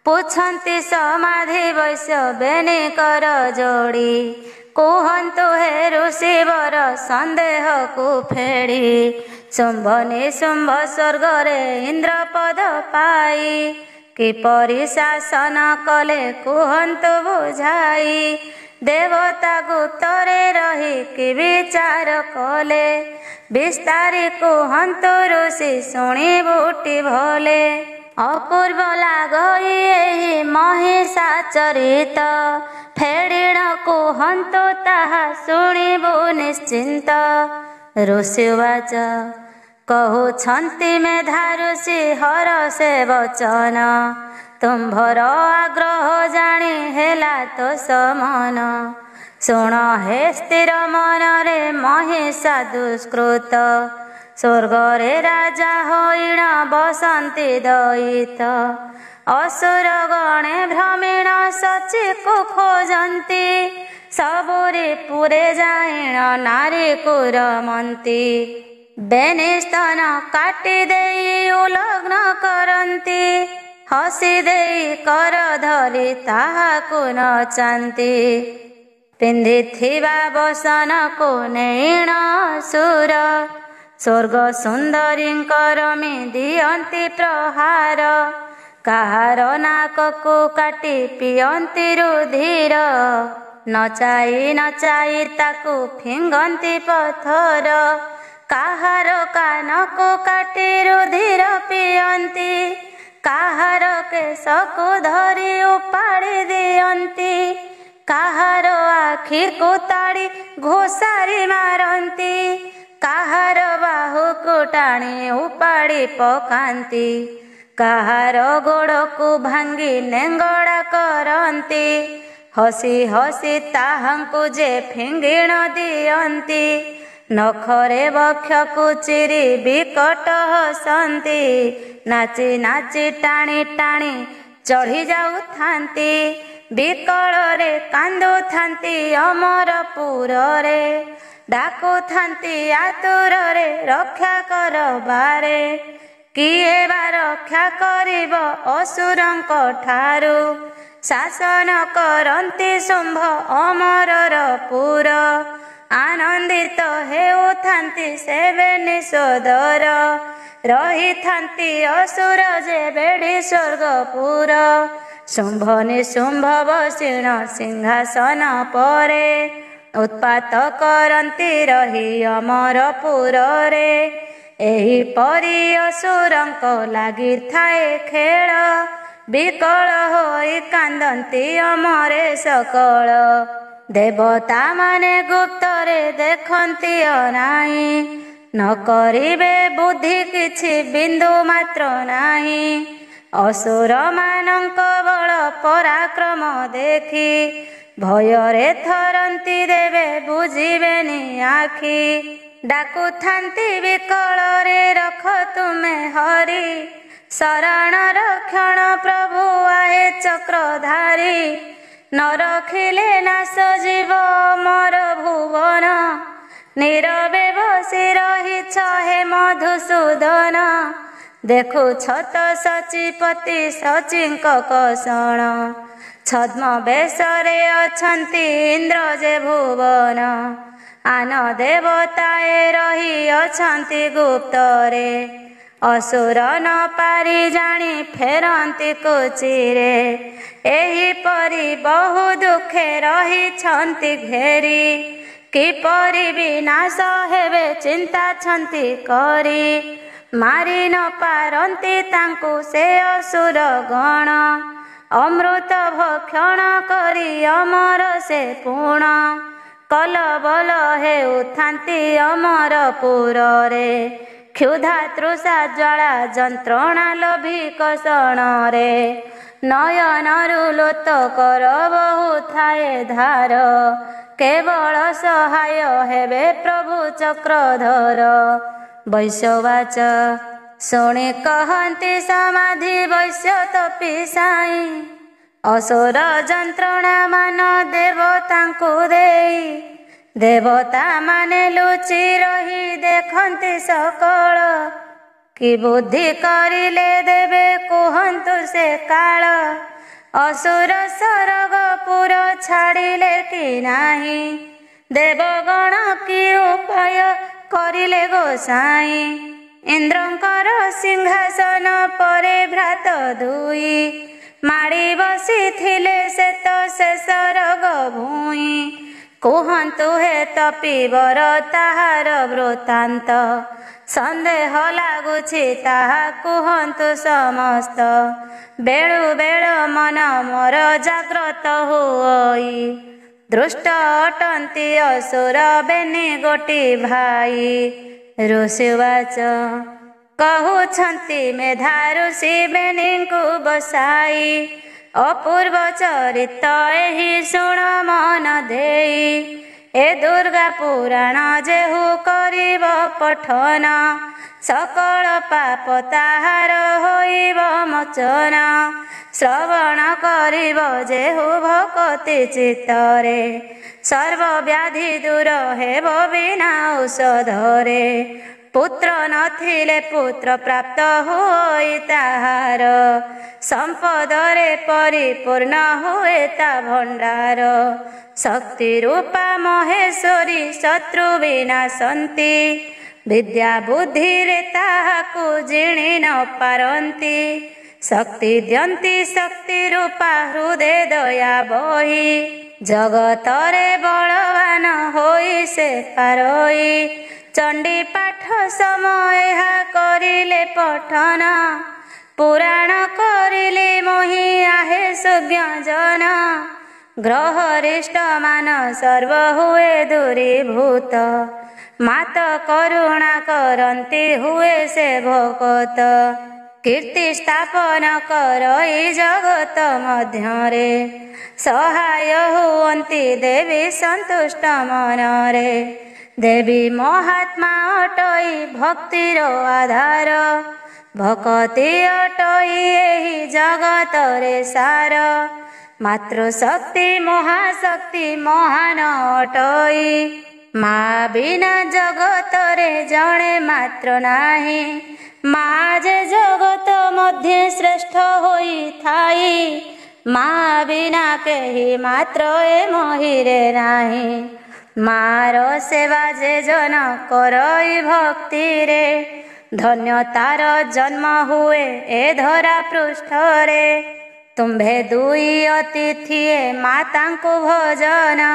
पुछन्ति समाधि वैश्य बेने कर जोड़ी कुहन्तु हे ऋषिवर संदेह को फेड़ी शुंभ निशुंभ स्वर्ग रे इंद्र पद पाई किपरि शासन कले कुहन्तु बुझाई देवता गुप्तरे रही कि विचार कले विस्तारी कुहन्तु ऋषि शुणी बुटी भले अपूर्व लागई एहि महिषा चरित फेड़िण कुहन्तु ताहा शुणिबु निश्चिंत। ऋषि उवाच कहुछन्ति मेधा ऋषि हर से वचन तुम्भर आग्रह जानी हेला तो समन शुण हे स्थिर मन रे महिषा दुष्कृत स्वर्ग रे राजा होइण बसंती दयित असुर गणे भ्रमीण सची को खोजंती सबुरी पुरे जाइण नारी कुरमंती बेनिस्तन काटी देई उलग्न करंती हसी देई कर धरी ताहाकु नचांती पिंधिथिबा बसन को नेइण सुर स्वर्ग सुंदरींकर मि दियंती प्रहार काहार नाक को काटी पियंती रुधिर ନଚାଇ ନଚାଇ ତାକୁ ଫିଙ୍ଗନ୍ତି ପଥର। କାହାର କାନକୁ କାଟି ରୁଧିର ପିଅନ୍ତି, କାହାର କେଶକୁ ଧରି ଉପାଡ଼ି ଦିଅନ୍ତି, କାହାର ଆଖିକୁ ତାଡ଼ି ଘୋଷାରି ମାରନ୍ତି, କାହାର ବାହୁକୁ ଟାଣି ଉପାଡ଼ି ପକାନ୍ତି, କାହାର ଗୋଡ଼କୁ ଭାଙ୍ଗି ନେଙ୍ଗଡ଼ା କରନ୍ତି। ହସି ହସି ତାହାଙ୍କୁ ଯେ ଫିଙ୍ଗିଣ ଦିଅନ୍ତି, ନଖରେ ବକ୍ଷକୁ ଚିରି ବିକଟ ହସନ୍ତି। ନାଚି ନାଚି ଟାଣି ଟାଣି ଚଢ଼ି ଯାଉଥାନ୍ତି, ବିକଳରେ କାନ୍ଦୁଥାନ୍ତି ଅମରପୁରରେ। ଡାକୁଥାନ୍ତି ଆତୁରରେ ରକ୍ଷା କର ବାରେ, କିଏ ବା ରକ୍ଷା କରିବ ଅସୁରଙ୍କ ଠାରୁ। ଶାସନ କରନ୍ତି ଶୁମ୍ଭ ଅମରର ପୁର, ଆନନ୍ଦିତ ହେଉଥାନ୍ତି ସେବେ ନିଷୋଦର। ରହିଥାନ୍ତି ଅସୁର ଯେ ବେଢ଼ି ସ୍ୱର୍ଗପୁର, ଶୁମ୍ଭ ନିଶୁମ୍ଭ ବସିଣ ସିଂହାସନ ପରେ। ଉତ୍ପାତ କରନ୍ତି ରହି ଅମରପୁରରେ, ଏହିପରି ଅସୁରଙ୍କ ଲାଗିଥାଏ ଖେଳ। ବିକଳ ହୋଇ କାନ୍ଦନ୍ତି ଅମରେ ସକଳ, ଦେବତାମାନେ ଗୁପ୍ତରେ ଦେଖନ୍ତି ଅନାହିଁ। ନ କରିବେ ବୁଦ୍ଧି କିଛି ବିନ୍ଦୁ ମାତ୍ର ନାହିଁ, ଅସୁରମାନଙ୍କ ବଳ ପରାକ୍ରମ ଦେଖି। ଭୟରେ ଥରନ୍ତି ଦେବେ ବୁଝିବେନି ଆଖି, ଡାକୁଥାନ୍ତି ବିକଳରେ ରଖ ତୁମେ ହରି। ଶରଣ ରକ୍ଷଣ ପ୍ରଭୁ ଆହେ ଚକ୍ରଧାରୀ, ନ ରଖିଲେ ନାଶ ଯିବ ଅମର ଭୁବନ। ନୀରବେ ବସି ରହିଛ ହେ ମଧୁସୂଦନ, ଦେଖୁଛ ତ ସଚିପତି ସଚିଙ୍କ କଷଣ। ଛଦ୍ମ ବେଶରେ ଅଛନ୍ତି ଇନ୍ଦ୍ର ଯେ ଭୁବନ, ଆନ ଦେବତାଏ ରହି ଅଛନ୍ତି ଗୁପ୍ତରେ। ଅସୁର ନ ପାରି ଜାଣି ଫେରନ୍ତି କୁଚିରେ, ଏହିପରି ବହୁ ଦୁଃଖେ ରହିଛନ୍ତି ଘେରି। କିପରି ବିନାଶ ହେବେ ଚିନ୍ତାଛନ୍ତି କରି, ମାରି ନ ପାରନ୍ତି ତାଙ୍କୁ ସେ ଅସୁର ଗଣ। ଅମୃତ ଭକ୍ଷଣ କରି ଅମର ସେ ପୁଣ, କଲବଲ ହେଉଥାନ୍ତି ଅମରପୁରରେ। କ୍ଷୁଧା ତୃଷା ଜ୍ୱାଳା ଯନ୍ତ୍ରଣା ଲୋଭୀ କଷଣରେ, ନୟନରୁ ଲୋତକର ବହୁଥାଏ ଧାର। କେବଳ ସହାୟ ହେବେ ପ୍ରଭୁ ଚକ୍ରଧର। ବୈଶ୍ୟବାଚ ଶୁଣି କହନ୍ତି ସମାଧି ବୈଶ୍ୟ ତପୀ ସାଇଁ, ଅସୁର ଯନ୍ତ୍ରଣା ମାନ ଦେବତାଙ୍କୁ ଦେଇ। ଦେବତା ମାନେ ଲୁଚି ରହି ଦେଖନ୍ତି ସକଳ, କି ବୁଦ୍ଧି କରିଲେ ଦେବେ କୁହନ୍ତୁ ସେ କାଳ। ଅସୁର ସରଗପୁର ଛାଡ଼ିଲେ କି ନାହିଁ, ଦେବଗଣ କି ଉପାୟ କରିଲେ ଗୋସାଇଁ। ଇନ୍ଦ୍ରଙ୍କର ସିଂହାସନ ପରେ ଭ୍ରାତ ଦୁଇ, ମାଡ଼ି ବସିଥିଲେ ସେ ତ ଶେଷ ରଗ ଭୂଇଁ। କୁହନ୍ତୁ ହେ ତପୀବର ତାହାର ବୃତ୍ତାନ୍ତ, ସନ୍ଦେହ ଲାଗୁଛି ତାହା କୁହନ୍ତୁ ସମସ୍ତ। ବେଳୁ ବେଳ ମନ ମୋର ଜାଗ୍ରତ ହୋଇ, ଦୃଷ୍ଟ ଅଟନ୍ତି ଅସୁର ବେନି ଗୋଟି ଭାଇ। ଋଷିବାଚ କହୁଛନ୍ତି ମେଧା ଋଷି ବେନିଙ୍କୁ ବସାଇ, ଅପୂର୍ବ ଚରିତ ଏହି ଶୁଣ ମନ ଦେଇ। ଏ ଦୁର୍ଗା ପୁରାଣ ଯେହୁ କରିବ ପଠନ, ସକଳ ପାପ ତାହାର ହୋଇବ ମୋଚନ। ଶ୍ରବଣ କରିବ ଯେହୁ ଭକତି ଚିତ୍ତରେ, ସର୍ବବ୍ୟାଧି ଦୂର ହେବ ବିନା ଔଷଧରେ। ପୁତ୍ର ନଥିଲେ ପୁତ୍ର ପ୍ରାପ୍ତ ହୋଇ ତାହାର, ସମ୍ପଦରେ ପରିପୂର୍ଣ୍ଣ ହୁଏ ତା ଭଣ୍ଡାର। ଶକ୍ତି ରୂପା ମହେଶ୍ୱରୀ ଶତ୍ରୁ ବିନାଶନ୍ତି, ବିଦ୍ୟା ବୁଦ୍ଧିରେ ତାହାକୁ ଜିଣି ନ ପାରନ୍ତି। ଶକ୍ତି ଦିଅନ୍ତି ଶକ୍ତି ରୂପା ହୃଦେ ଦୟା ବହି, ଜଗତରେ ବଳବାନ ହୋଇ ସେ ପାରୋଇ ଚଣ୍ଡୀ ପାଠ ସମୟ ଏହା କରିଲେ ପଠନ ପୁରାଣ କରିଲେ ମୋହି ଆହେ ସୁଜ୍ଞଜନ ଗ୍ରହରିଷ୍ଟ ମାନ ସର୍ବ ହୁଏ ଦୂରୀଭୂତ ମାତ କରୁଣା କରନ୍ତି ହୁଏ ସେ ଭକତ କୀର୍ତ୍ତି ସ୍ଥାପନ କରଇ ଜଗତ ମଧ୍ୟରେ ସହାୟ ହୁଅନ୍ତି ଦେବୀ ସନ୍ତୁଷ୍ଟ ମନରେ ଦେବୀ ମହାତ୍ମା ଅଟଇ ଭକ୍ତିର ଆଧାର ଭକତି ଅଟଇ ଏହି ଜଗତରେ ସାର ମାତୃଶକ୍ତି ମହାଶକ୍ତି ମହାନ ଅଟଇ ମା ବିନା ଜଗତରେ ଜଣେ ମାତ୍ର ନାହିଁ ମା ଯେ ଜଗତ ମଧ୍ୟ ଶ୍ରେଷ୍ଠ ହୋଇଥାଇ ମା ବିନା କେହି ମାତ୍ର ଏ ମହିରେ ନାହିଁ ମାର ସେବା ଯେ ଜନ କରଇ ଭକ୍ତିରେ ଧନ୍ୟ ତାର ଜନ୍ମ ହୁଏ ଏ ଧରା ପୃଷ୍ଠରେ ତୁମ୍ଭେ ଦୁଇ ଅତିଥିଏ ମାତାଙ୍କୁ ଭଜନ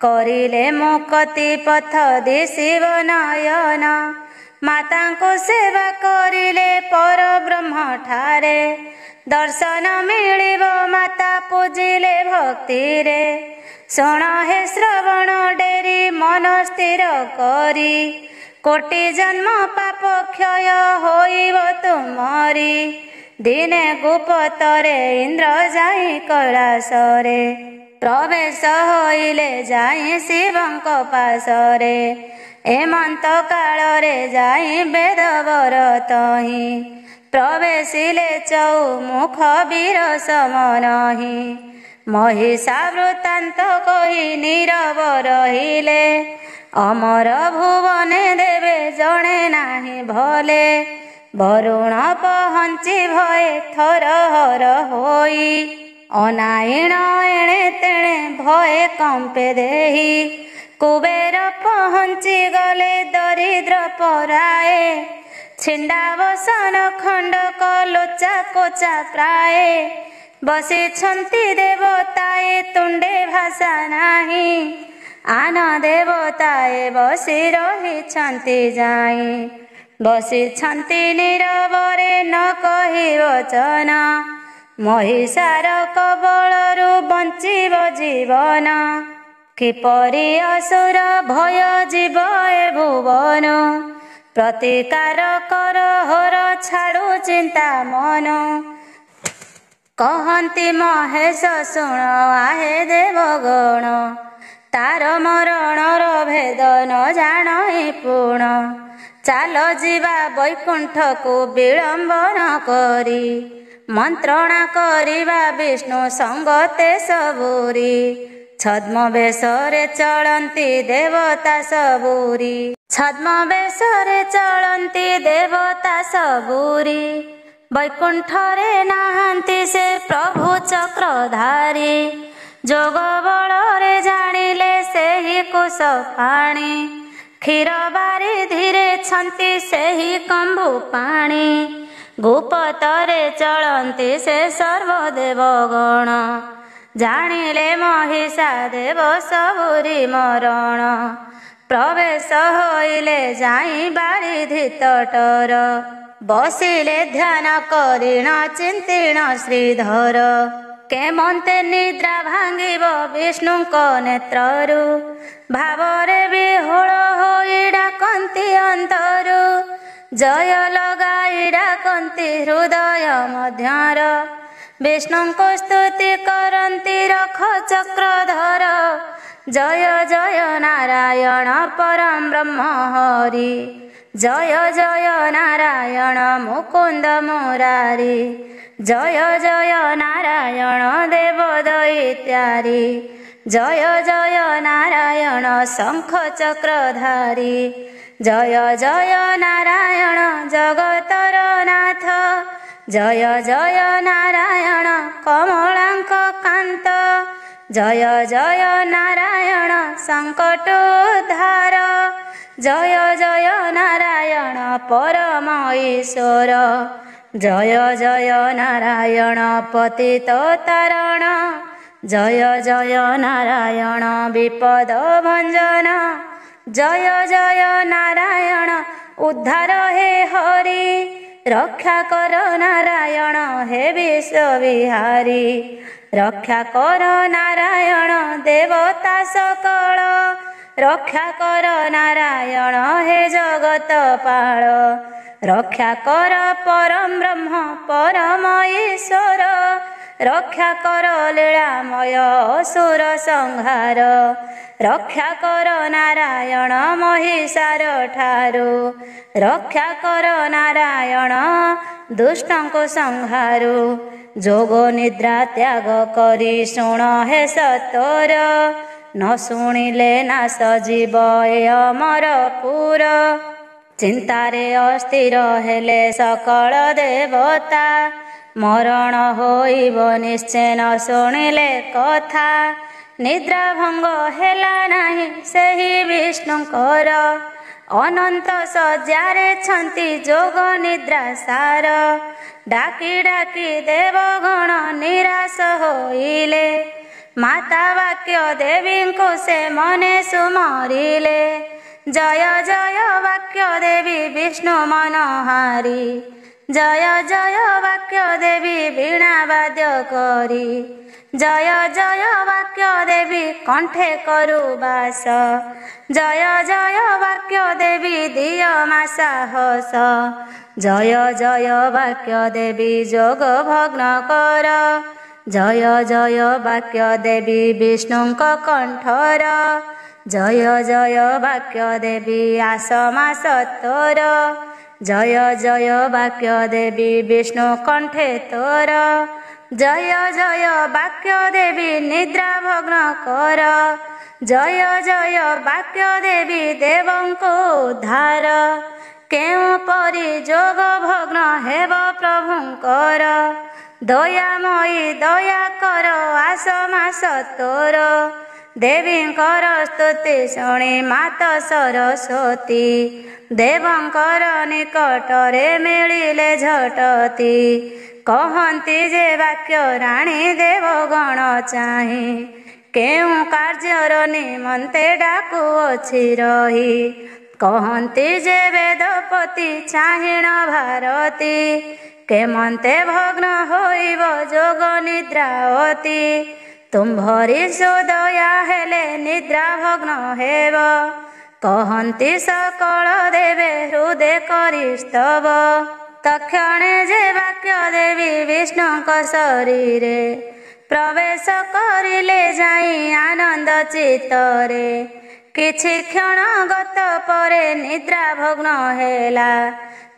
କରିଲେ ମୁକ୍ତି ପଥ ଦିଶିବ ନୟନ ମାତାଙ୍କୁ ସେବା କରିଲେ ପରବ୍ରହ୍ମ ଠାରେ ଦର୍ଶନ ମିଳିବ ମାତା ପୂଜିଲେ ଭକ୍ତିରେ ଶୁଣ ହେ ଶ୍ରବଣ ଡେରି ମନ ସ୍ଥିର କରି କୋଟି ଜନ୍ମ ପାପ କ୍ଷୟ ହୋଇବ ତୁମରି ଦିନେ ଗୁପ୍ତରେ ଇନ୍ଦ୍ର ଯାଇ କୈଳାସରେ ପ୍ରବେଶ ହୋଇଲେ ଯାଇ ଶିବଙ୍କ ପାଶରେ ଏମନ୍ତ କାଳରେ ଯାଇ ବେଦବର ତହିଁ ପ୍ରବେଶିଲେ ଚଉମୁଖ ବୀର ସମନହି ମହିଷା ବୃତ୍ତାନ୍ତ କହି ନୀରବ ରହିଲେ ଅମର ଭୁବନେ ଦେବେ ଜଣେ ନାହିଁ ଭଲେ ବରୁଣ ପହଞ୍ଚି ଭଏ ଥରହର ହୋଇ ଅନାଇଣ ଏଣେ ତେଣେ ଭଏ କମ୍ପେ ଦେହି କୁବେର ପହଞ୍ଚି ଗଲେ ଦରିଦ୍ର ପରାଏ ଛିଣ୍ଡାବସନ ଖଣ୍ଡକ ଲୋଚା କୋଚା ପ୍ରାୟ ବସିଛନ୍ତି ଦେବତାଏ ତୁଣ୍ଡେ ଭାଷା ନାହିଁ ଆନ ଦେବତାଏ ବସି ରହିଛନ୍ତି ଯାଇ ବସିଛନ୍ତି ନୀରବରେ ନ କହି ବଚନ ମହିଷାର କବଳରୁ ବଞ୍ଚିବ ଜୀବନ କିପରି ଅସୁର ଭୟ ଯିବ ଏ ଭୁବନ ପ୍ରତିକାର କର ହର ଛାଡୁ ଚିନ୍ତା ମନ କହନ୍ତି ମହେଶ ଶୁଣ ଆହେ ଦେବଗଣ ତାର ମରଣର ଭେଦ ନ ଜାଣଇ ପୁଣ ଚାଲ ଯିବା ବୈକୁଣ୍ଠକୁ ବିଳମ୍ବନ କରି ମନ୍ତ୍ରଣା କରିବା ବିଷ୍ଣୁ ସଙ୍ଗତେ ସବୁରି ଛଦ୍ମ ବେଶରେ ଚଳନ୍ତି ଦେବତା ସବୁରି ଛଦ୍ମ ବେଶରେ ଚଳନ୍ତି ଦେବତା ସବୁରି ବୈକୁଣ୍ଠରେ ନାହାନ୍ତି ସେ ପ୍ରଭୁ ଚକ୍ରଧାରୀ ଯୋଗ ବଳରେ ଜାଣିଲେ ସେହି କୁଶ ପାଣି କ୍ଷୀର ବାରି ଧୀରେ ଛନ୍ତି ସେହି କମ୍ଭୁ ପାଣି ଗୁପତରେ ଚଳନ୍ତି ସେ ସର୍ବଦେବଗଣ ଜାଣିଲେ ମହିଷା ଦେବ ସବୁରି ମରଣ ପ୍ରବେଶ ହୋଇଲେ ଯାଇ ବାରିଧି ତଟର ବସିଲେ ଧ୍ୟାନ କରିଣ ଚିନ୍ତିଣ ଶ୍ରୀଧର କେମନ୍ତେ ନିଦ୍ରା ଭାଙ୍ଗିବ ବିଷ୍ଣୁଙ୍କ ନେତ୍ରରୁ ଭାବରେ ବିହୋଳ ହୋଇ ଡାକନ୍ତି ଅନ୍ତରୁ ଜୟ ଲଗାଇ ଡାକନ୍ତି ହୃଦୟ ମଧ୍ୟର ବିଷ୍ଣୁଙ୍କୁ ସ୍ତୁତି କରନ୍ତି ରଖ ଚକ୍ରଧର ଜୟ ଜୟ ନାରାୟଣ ପରମ ବ୍ରହ୍ମ ହରି ଜୟ ଜୟ ନାରାୟଣ ମୁକୁନ୍ଦ ମୁରାରି ଜୟ ଜୟ ନାରାୟଣ ଦେବ ଦୈତ୍ୟାରି ଜୟ ଜୟ ନାରାୟଣ ଶଙ୍ଖ ଚକ୍ରଧାରୀ ଜୟ ଜୟ ନାରାୟଣ ଜଗତର ନାଥ ଜୟ ଜୟ ନାରାୟଣ କମଳାଙ୍କ କାନ୍ତ ଜୟ ଜୟ ନାରାୟଣ ସଙ୍କଟୋଦ୍ଧାର ଜୟ ଜୟ ନାରାୟଣ ପରମ ଈଶ୍ୱର ଜୟ ଜୟ ନାରାୟଣ ପତିତ ତାରଣ जय जय नारायण विपद भंजन जय जय नारायण उद्धार हे हरि रक्षा कर नारायण हे विश्वविहारी रक्षा कर नारायण देवता सकल रक्षा कर नारायण हे जगत पाल रक्षा कर परम ब्रह्म परम ईश्वर रक्षा कर लीलामय असुर संहार रक्षा कर नारायण महिषार ठारू रक्षा कर नारायण दुष्टंको संहारू जोग निद्रा त्याग करी शुण हे सतोर न शुणिले नाश जीव ए अमरपुर चिंतारे अस्थिर हेले सकल देवता मरण होइब निश्चय न शुणिले कथा निद्रा भंग हेला नाही सेहि विष्णुंकर अनंत सज्जारे छंती जोग निद्रा सार डाकी डाकी देवगण निराश होइले माता वाक्य देवी को से मने सुमरिले जय जय वाक्य देवी विष्णु मनोहारी जय जय वाक्य देवी वीणा वाद्य करी जय जय वाक्य देवी कंठे करु बास जय जय वाक्य देवी दिय मा साहस जय जय वाक्य देवी जोग भग्न कर जय जय वाक्य देवी विष्णुंक कंठर जय जय वाक्य देवी आसमा सत्तर जय जय वाक्य देवी विष्णु कंठे तोर जय जय वाक्य देवी निद्रा भग्न कर जय जय वाक्य देवी देवंको उद्धार केउ परि जोग भग्न हेब प्रभुंकर दयामयी दया कर आसमा सत्तर देवींकर स्तुति शुणी मात सरस्वती देवंकर निकटरे मिलिले झटती कहती जे वाक्य राणी देवगण चाही केउ कार्यर निमंते डाकुअछि रही कहती जे वेदपति चाहिण भारती केमंते भग्न होइब जोग निद्रावती तुम्भरी सुदया हेले निद्रा भग्न हेब कहती सकल देवे हृदय करी स्तव तक्षणे जे वाक्य देवी विष्णुक शरीरे प्रवेश करिले जाई आनंद चित्तरे किछि क्षण गत परे निद्रा भग्न हेला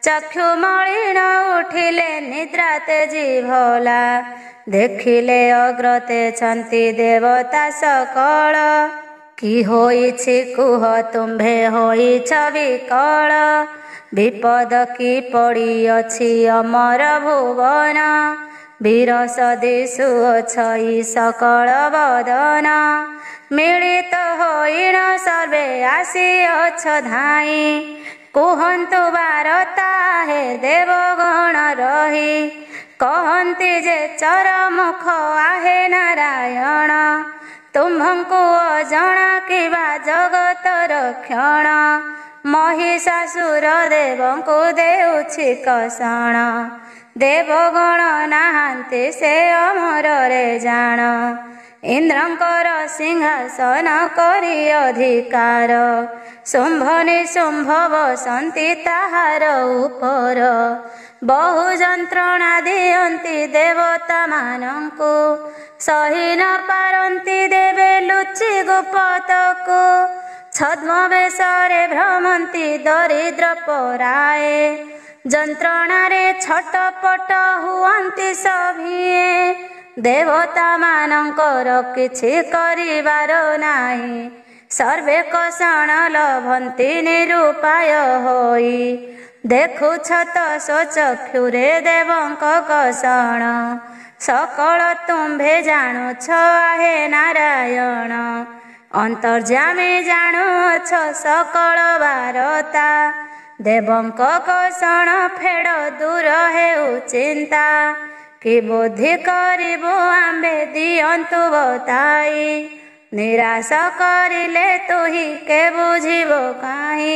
चक्षु मलिन उठिले निद्रा तेजी भला देखिले अग्रते छंती देवता सकल कि होइछि कुह तुम्भे होइछ विकल विपद कि पड़िअछि अमर भुवन वीर सदृशु छई सकल बदन मिलित होइन सर्वे आसिअछ धाई कुहन्तु वारता हे देवगण रही कहती जे चरमुख आहे नारायण तुम्भंकु अजणा किबा जगत रक्षण महिषासुर देवंकु देउछि कषण देवगण नाहांति से अमରରେ जाण इंद्रंकर सिंहासन करी अधिकार शुंभ निशुंभ बसंती ताहार उपर बहु जंत्रणा दियंती देवता मानंकु सही न पारंती देवे लुचि गुप्तको छद्म बेशरे भ्रमंती दरिद्र पराए जंत्रणारे छटपट हुअंती सभिए देवता मानंकर किछि करिबार नाही सर्वे कषण लभंती निरुपाय होई देखुछ तो स्वचक्षुरे देवंक कषण सकल तुम्भे जानुछ आहे नारायण अंतर्जामी जानुछ सकल वारता देवंक कषण फेड़ दूर हेउ चिंता कि बुद्धि करिबु आम्भे दियन्तु बताई निराश करिले तुही के बुझिबो काई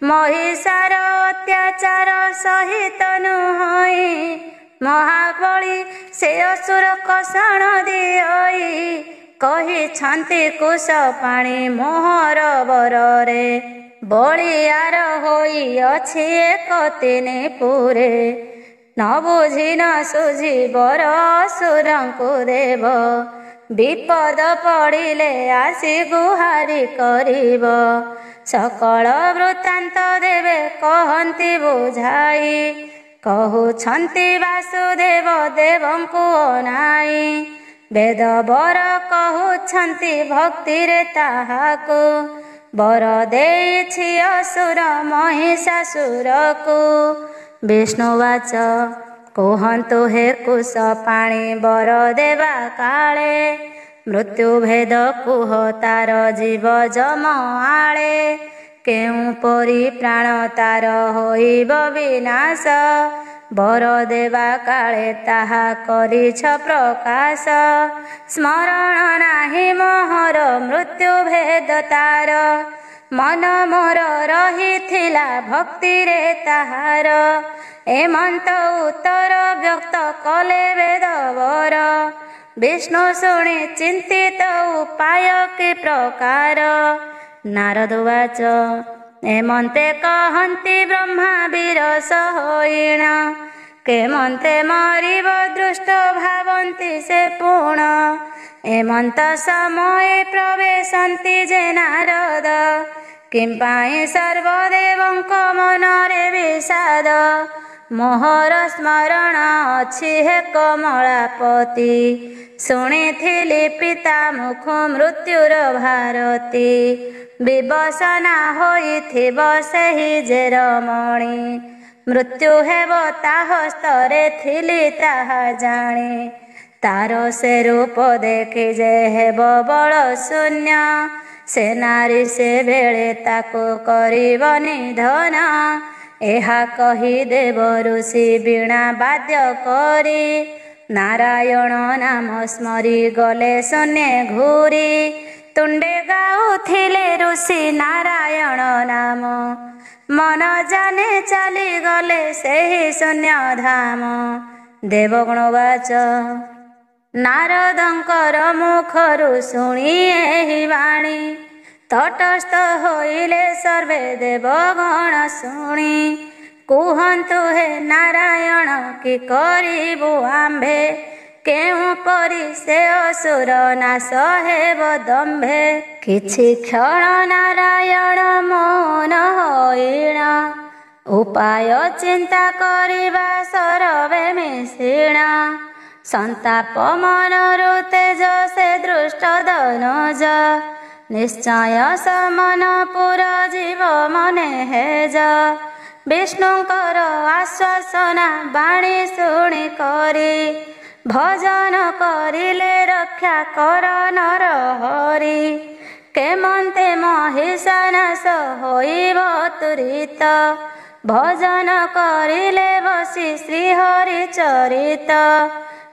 महिषार अत्याचार सहित नुहई महाबली से असुर कषण दियई कहिछन्ति कुश पाणी मोहर बରରେ बलियार होई अछि एक तिनि पुरे न बुझि न सुझि बर असुरଙ୍କୁ देव विपद पड़िले आसी गुहारी करिब सकल वृत्तान्त देवे कहन्ति बुझाई कहुछन्ति वासुदेव देवଙ୍କୁ अनाई वेद बर कहुछन्ति भक्ति रे ताहाकु बर देइछि असुर महिषासुरକୁ विष्णुवाच कुहन्तु हे कुश पाणी बर देवा काले मृत्यु भेद कुह तार जीव जम आळे केउ परी प्राण तार होइब विनाश बर देवा काले ताहा करिछ प्रकाश स्मरण नाही मोहर मृत्यु भेद तार मन मोर रहिथिला भक्ति रे ताहार एमंत उत्तर व्यक्त कले वेद वर विष्णु शुणी चिंतित उपाय कि प्रकार नारद उवाच एमन्ते कहन्ति ब्रह्मा वीर सहोइण केमन्ते मरिब दृष्ट भावन्ति से पुण एमन्त समये प्रवेशन्ति जे नारद किं पाई सर्वदेवଙ୍କ मनरे विषाद मोहर स्मरण अछि हे कमलापति शुणिथिली पिता मुख मृत्युर भारती विवसना होइथिब सेहि जे रमणी मृत्यु हेब ता हस्तरे थिली ताहा जाणी तार से रूप देखि जे हेब बल शून्य से नारी से बेले ताको करिब निधन एहा कही देव ऋषि वीणा बाद्य करी नारायण नाम स्मरी गले शून्य घूरी तुंडे गाउथिले ऋषि नारायण नाम मन जाने चली गले सेहि शून्य धाम देवगुणवाच नारदंकर मुखरु शुणी एहि वाणी तटस्थ होइले सर्वे देवगण शुणी कुहन्तु हे नारायण कि करिबु आम्भे केउ परि से असुर नाश हेब दम्भे किछि क्षण नारायण मौन होइण उपाय चिंता करिबा सरवे मिशिण संताप मनरु तेज से दृष्ट दनुज निश्चय समन पुर जीव मने हेज विष्णुंकर आश्वासना बाणी शुणी करी भजन करिले रक्षा कर नर हरि केमन्ते महिषा नाश होइब तुरित भजन करिले बसी श्रीहरि चरित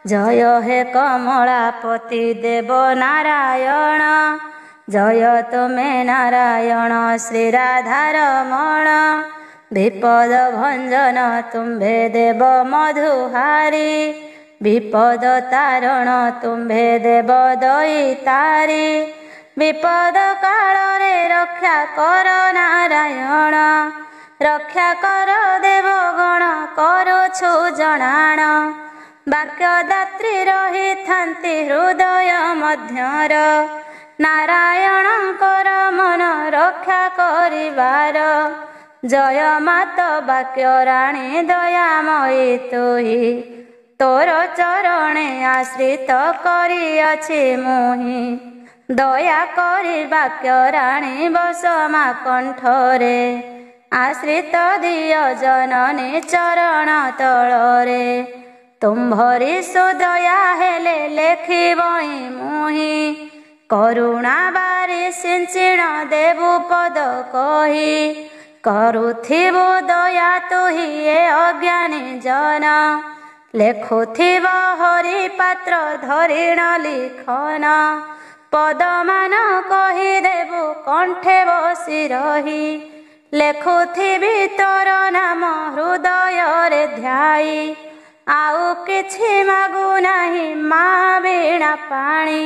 जय हे कमलापति देव नारायण जय तुमे नारायण श्री राधारमण विपद भंजन तुम्भे देव मधुहारी विपद तारण तुम्भे देव दयितारी विपद काल रे रक्षा कर नारायण रक्षा कर देवगण करुछु जणाण वाक्यदात्री रही थांती हृदय मध्यर नारायणंकर मन रक्षा करिवार जय मात वाक्य राणी दयामयी तुही तोर चरणे आश्रित करिअछि मुहि दया करि वाक्य राणी बसमा कंठरे आश्रित दिय जननी चरण तଳରେ तुम्भरी सुदया हेले लेखिबई मुहि करुणा बारी सिंचिण देबु पद कही करुथिबु दया तुही ए अज्ञानी जन ଲେଖୁଥିବ ହରିପାତ୍ର ଧରିଣ ଲିଖନ ପଦମାନ କହିଦେବୁ କଣ୍ଠେ ବସି ରହି ଲେଖୁଥିବି ତୋର ନାମ ହୃଦୟରେ ଧ୍ୟାଇ ଆଉ କିଛି ମାଗୁ ନାହିଁ ମା ବୀଣା ପାଣି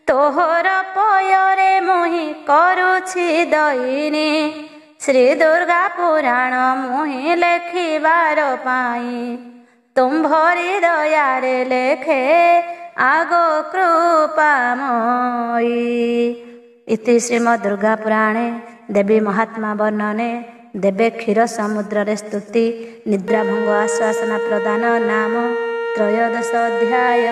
ତୋହର ପୟରେ ମୁହିଁ କରୁଛି ଦଇନି ଶ୍ରୀ ଦୁର୍ଗା ପୁରାଣ ମୁହିଁ ଲେଖିବାର ପାଇଁ ତୁମ୍ଭରି ଦୟାରେ ଲେଖେ ଆଗ କୃପାମୟୀ। ଇତି ଶ୍ରୀମଦ୍ ଦୁର୍ଗା ପୁରାणे ଦେବୀ ମହାତ୍ମା ବର୍ଣ୍ଣନେ ଦେବେ କ୍ଷୀର ସମୁଦ୍ରରେ ସ୍ତୁତି ନିଦ୍ରାଭଙ୍ଗ ଆଶ୍ୱାସନା ପ୍ରଦାନ ନାମ ତ୍ରୟୋଦଶ ଅଧ୍ୟାୟ।